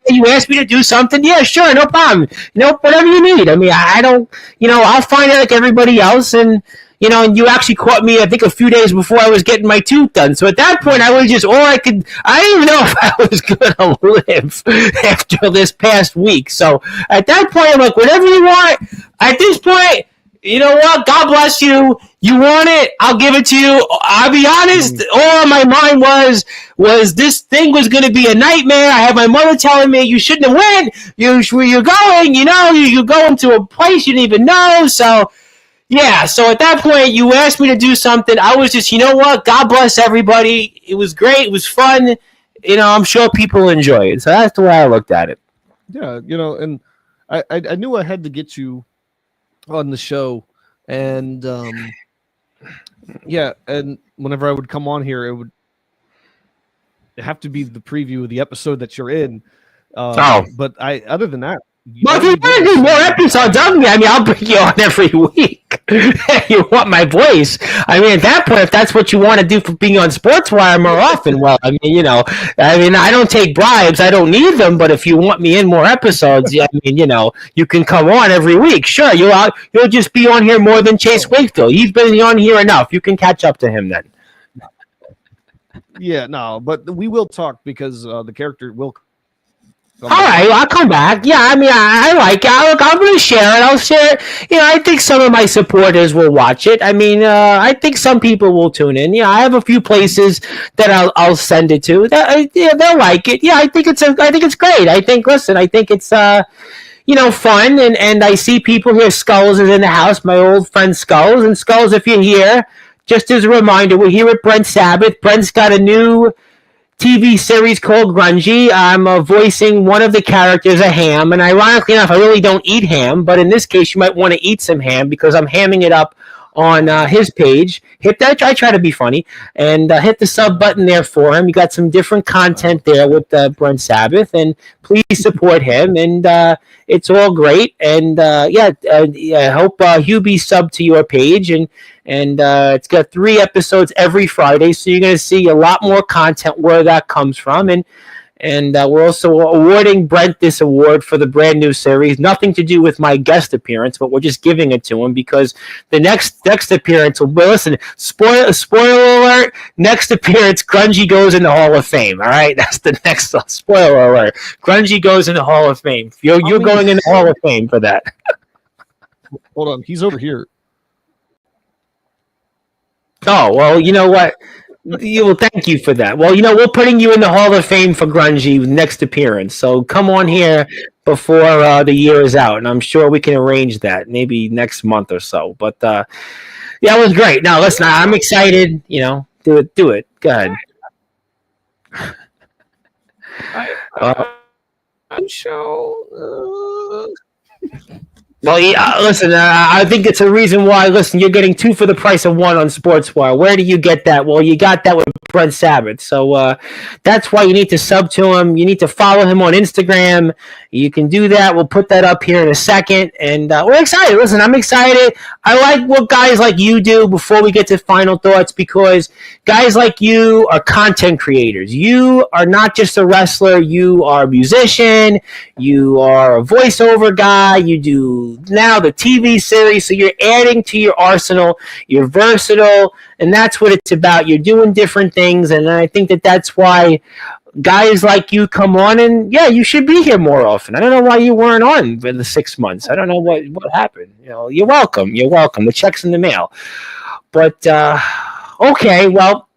you asked me to do something. Yeah, sure, no problem. Whatever you need. I mean, I don't. I'll find it like everybody else, and. And you actually caught me, I think, a few days before I was getting my tooth done. So at that point, I was just I didn't even know if I was going to live after this past week. So at that point, I'm like, whatever you want. At this point, you know what? God bless you. You want it, I'll give it to you. I'll be honest, all on my mind was this thing was going to be a nightmare. I had my mother telling me, you shouldn't have went. You're going, you're going to a place you didn't even know. So... yeah, so at that point, you asked me to do something. I was just, what? God bless everybody. It was great. It was fun. I'm sure people enjoy it. So that's the way I looked at it. Yeah, and I knew I had to get you on the show. And, yeah, and whenever I would come on here, it would have to be the preview of the episode that you're in. But other than that, well, if you want to do more episodes of me, I'll bring you on every week. You want my voice? At that point, if that's what you want to do for being on Sportswire more often, well, I don't take bribes. I don't need them. But if you want me in more episodes, you can come on every week. Sure, you'll just be on here more than Chase Wakefield. He's been on here enough. You can catch up to him then. Yeah, no, but we will talk because the character will. All right, I'll come back. Yeah, I like it. I'm going to share it. I'll share it. I think some of my supporters will watch it. I think some people will tune in. Yeah, I have a few places that I'll send it to. They'll like it. Yeah, I think it's great. I think it's fun, and I see people here. Skulls is in the house. My old friend Skulls, and Skulls, if you're here, just as a reminder, we're here at Brent Sabbath. Brent's got a new TV series called Grungy. I'm voicing one of the characters, a ham, and ironically enough, I really don't eat ham, but in this case, you might want to eat some ham because I'm hamming it up on his page. Hit that. I try to be funny, and hit the sub button there for him. You got some different content there with Brent Sabbath, and please support him, and it's all great. And I hope Hubie sub to your page, and it's got 3 episodes every Friday, so you're going to see a lot more content where that comes from. And we're also awarding Brent this award for the brand new series. Nothing to do with my guest appearance, but we're just giving it to him because the next appearance will be, listen, spoiler alert, next appearance, Grungy goes in the Hall of Fame. All right, that's the next spoiler alert. Grungy goes in the Hall of Fame. You're going in the Hall of Fame for that. Hold on, he's over here. Oh, well, you know what? Well, thank you for that. Well, we're putting you in the Hall of Fame for Grungy next appearance. So come on here before the year is out, and I'm sure we can arrange that maybe next month or so. But yeah, it was great. Now, listen, I'm excited. Do it. Go ahead. show. Well, yeah, listen, I think it's a reason why. Listen, you're getting 2 for the price of 1 on Sportswire. Where do you get that? Well, you got that with Brent Sabbath. So that's why you need to sub to him. You need to follow him on Instagram. You can do that. We'll put that up here in a second. And we're excited. Listen, I'm excited. I like what guys like you do before we get to final thoughts, because guys like you are content creators. You are not just a wrestler. You are a musician. You are a voiceover guy. You do now the TV series. So you're adding to your arsenal. You're versatile. And that's what it's about. You're doing different things. And I think that that's why guys like you come on, and yeah, you should be here more often. I don't know why you weren't on for the 6 months. I don't know what happened. You know, you're welcome. You're welcome. The check's in the mail. But okay, well,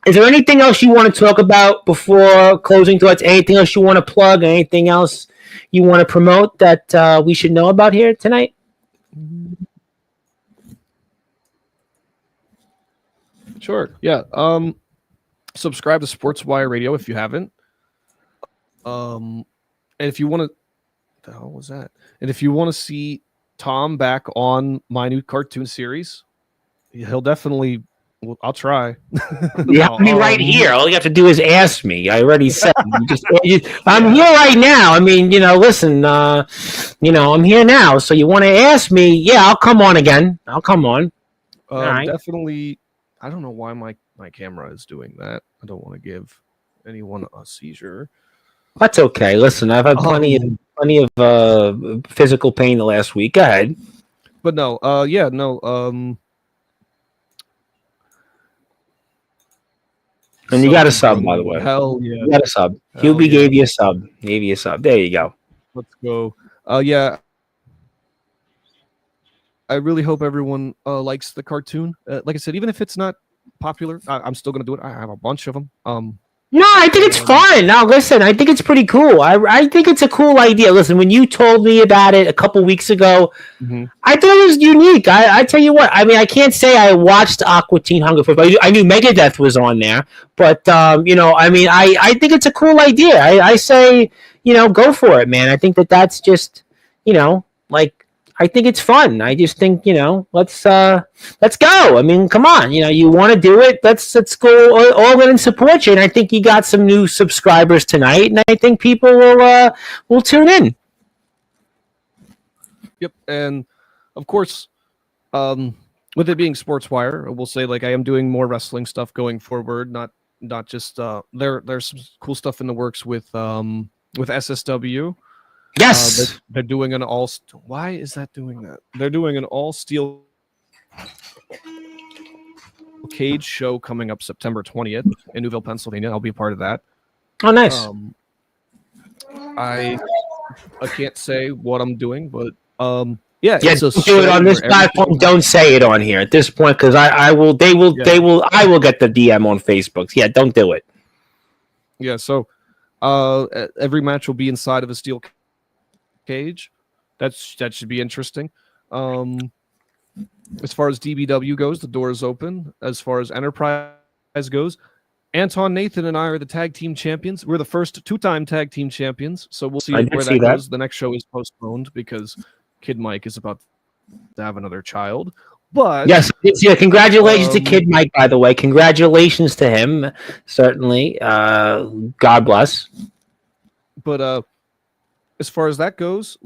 is there anything else you want to talk about before closing thoughts? Anything else you want to plug? Anything else you want to promote that we should know about here tonight? Sure. Yeah. Subscribe to Sportswire Radio if you haven't. And if you want to, the hell was that? And if you want to see Tom back on my new cartoon series, he'll definitely. Well, I'll try. You have me right here. All you have to do is ask me. I already said. I'm here right now. I mean, listen. I'm here now. So you want to ask me? Yeah, I'll come on again. I'll come on. Right. Definitely. I don't know why my camera is doing that. I don't want to give anyone a seizure. That's okay. Listen, I've had plenty of physical pain the last week. Go ahead. But no. And you got a sub, by the way. Hell yeah. You got a sub. Hubie gave you a sub. Gave you a sub. There you go. Let's go. Yeah. I really hope everyone likes the cartoon. Like I said, even if it's not popular, I'm still going to do it. I have a bunch of them. No, I think it's fun. Now, listen, I think it's pretty cool. I think it's a cool idea. Listen, when you told me about it a couple weeks ago, I thought it was unique. I tell you what, I mean, I can't say I watched Aqua Teen Hunger Force, but I knew Megadeth was on there. But, I mean, I think it's a cool idea. I say, go for it, man. I think that's just, I think it's fun. I just think, let's go. I mean, come on, you want to do it. Let's go all in and support you. And I think you got some new subscribers tonight, and I think people will tune in. Yep, and of course, with it being Sportswire, we'll say I am doing more wrestling stuff going forward. Not just there's some cool stuff in the works with SSW. Yes, they're doing an all. Why is that doing that? They're doing an all steel cage show coming up September 20th in Newville, Pennsylvania. I'll be a part of that. Oh, nice. I can't say what I'm doing, but yeah. Don't do it on this platform. Don't say it on here at this point, because I will get the DM on Facebook. Yeah, don't do it. Yeah. So every match will be inside of a steel cage. That should be interesting. As far as DBW goes, the door is open. As far as Enterprise goes, Anton, Nathan, and I are the tag team champions. We're the first 2-time tag team champions, so we'll see where that goes. The next show is postponed because Kid Mike is about to have another child. But yes, yeah, congratulations to Kid Mike, by the way. Congratulations to him, certainly. God bless. But as far as that goes,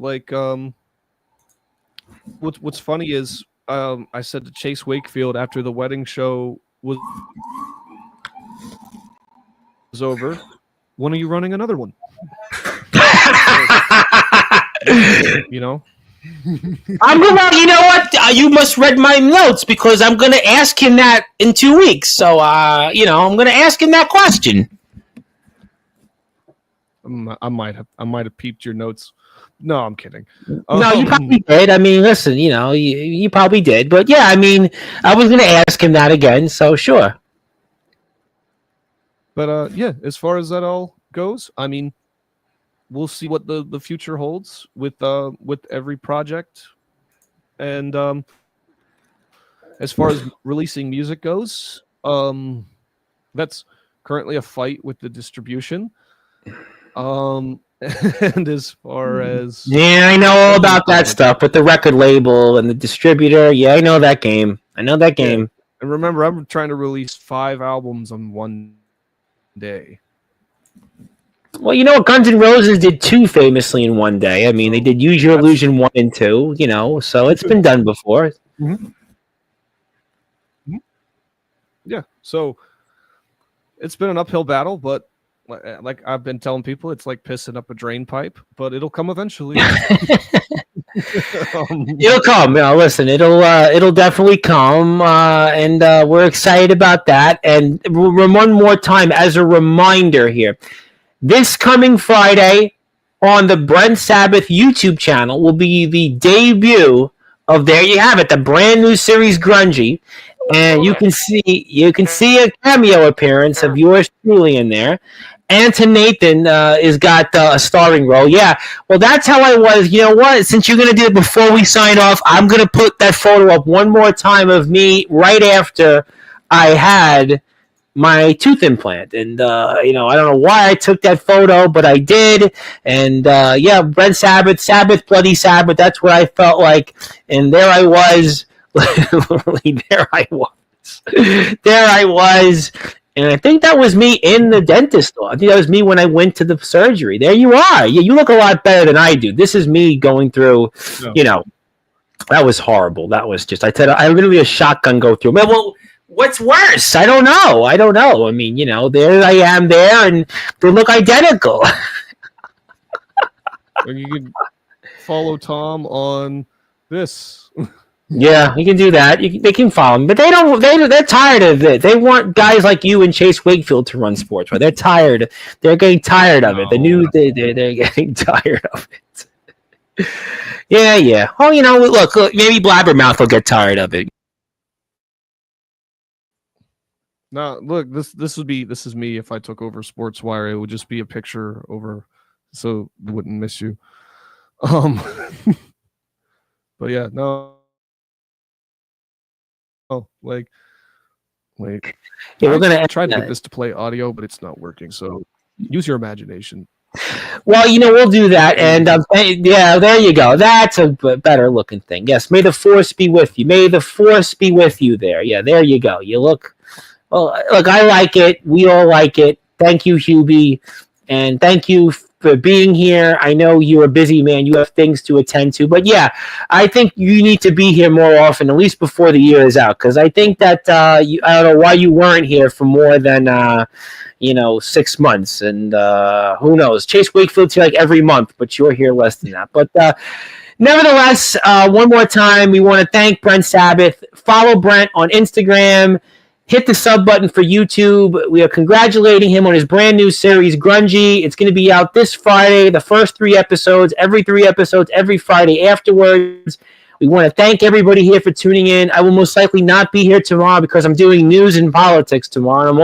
what's funny is I said to Chase Wakefield after the wedding show was over, when are you running another one? I'm gonna. You know what? You must read my notes, because I'm gonna ask him that in 2 weeks. So, I'm gonna ask him that question. I might have peeped your notes. No, I'm kidding. No, you probably did. I mean, listen, you probably did. But yeah, I mean, I was gonna ask him that again. So sure. But yeah, as far as that all goes, I mean, we'll see what the future holds with every project. And as far as releasing music goes, that's currently a fight with the distribution. And as far as Yeah, I know all about that stuff with the record label and the distributor. Yeah, I know that game. and remember, I'm trying to release 5 albums on one day. Well, you know what? Guns N' Roses did 2 famously in one day. I mean, they did Use Your Illusion 1 and 2, you know, so it's been done before. Yeah, so it's been an uphill battle, but like I've been telling people, it's like pissing up a drain pipe, but it'll come eventually. It'll come. You know, listen, it'll definitely come, and we're excited about that. And one more time, as a reminder here, this coming Friday on the Brent Sabbath YouTube channel will be the debut of, there you have it, the brand new series Grungy. And you can see a cameo appearance of yours truly in there. Anton Nathan has got a starring role. Yeah, well, that's how I was. You know what? Since you're going to do it before we sign off, I'm going to put that photo up one more time of me right after I had my tooth implant. And, you know, I don't know why I took that photo, but I did. And, yeah, Brent Sabbath, Bloody Sabbath, that's what I felt like. And there I was. Literally, there I was. And I think that was me in the dentist. I think that was me when I went to the surgery. There you are. Yeah, you look a lot better than I do. This is me going through, you know, that was horrible. That was just, I literally a shotgun go through. Well, what's worse? I don't know. I mean, you know, there I am there, and they look identical. You can follow Tom on this. Yeah, you can do that. They can follow him, but they don't. They're tired of it. They want guys like you and Chase Wakefield to run Sportzwire. They're tired. They're getting tired of it. They're getting tired of it. Yeah. Oh, you know, look, maybe Blabbermouth will get tired of it. No, look, this is me if I took over Sportswire. It would just be a picture over, so we wouldn't miss you. But yeah, no. Oh, like, wait. Yeah, we're gonna try to get this to play audio, but it's not working. So use your imagination. Well, you know, we'll do that, and yeah, there you go. That's a better looking thing. Yes, may the force be with you. May the force be with you. There, yeah, there you go. You look. Well, look, I like it. We all like it. Thank you, Hubie, and thank you for being here. I know you're a busy man. You have things to attend to. But, yeah, I think you need to be here more often, at least before the year is out, because I think that I don't know why you weren't here for more than 6 months. And who knows? Chase Wakefield's here like every month, but you're here less than that. But nevertheless, one more time, we want to thank Brent Sabbath. Follow Brent on Instagram. Hit the sub button for YouTube. We are congratulating him on his brand new series, Grungy. It's going to be out this Friday, the first 3 episodes, every Friday afterwards. We want to thank everybody here for tuning in. I will most likely not be here tomorrow because I'm doing news and politics tomorrow.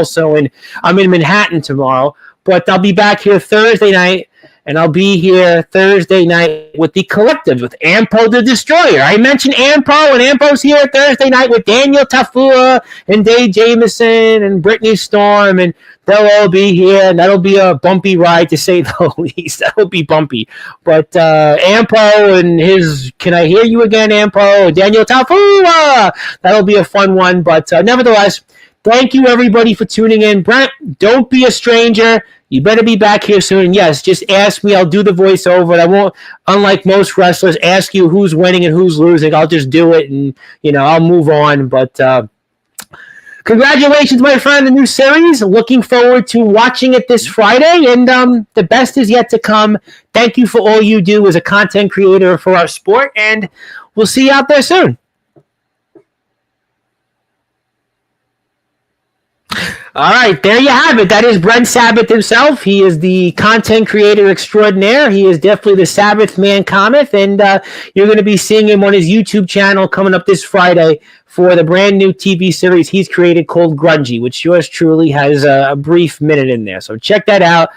I'm in Manhattan tomorrow, but I'll be back here Thursday night. And I'll be here Thursday night with the Collectives, with Ampo the Destroyer. I mentioned Ampo, and Ampo's here Thursday night with Daniel Tafua and Dave Jameson and Brittany Storm, and they'll all be here, and that'll be a bumpy ride, to say the least. That'll be bumpy. But Ampo and his Can I Hear You Again, Ampo, Daniel Tafua, that'll be a fun one. But nevertheless, thank you, everybody, for tuning in. Brent, don't be a stranger. You better be back here soon. And yes, just ask me. I'll do the voiceover. I won't, unlike most wrestlers, ask you who's winning and who's losing. I'll just do it, and, I'll move on. But congratulations, my friend, the new series. Looking forward to watching it this Friday. And the best is yet to come. Thank you for all you do as a content creator for our sport. And we'll see you out there soon. All right, there you have it. That is Brent Sabbath himself. He is the content creator extraordinaire. He is definitely the Sabbath man cometh, and you're going to be seeing him on his YouTube channel coming up this Friday for the brand new TV series he's created called Grungy, which yours truly has a brief minute in there. So check that out.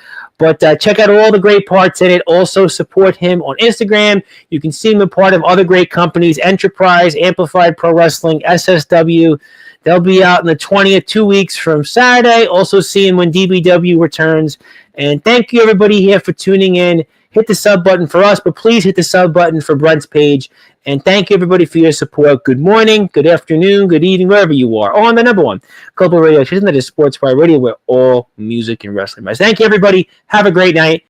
But check out all the great parts in it. Also support him on Instagram. You can see him a part of other great companies, Enterprise, Amplified Pro Wrestling, SSW. They'll be out on the 20th, 2 weeks from Saturday. Also see him when DBW returns. And thank you, everybody here, for tuning in. Hit the sub button for us, but please hit the sub button for Brent's page. And thank you, everybody, for your support. Good morning, good afternoon, good evening, wherever you are. On the number one global radio station that is Sportswire Radio, where all music and wrestling matters. Thank you, everybody. Have a great night.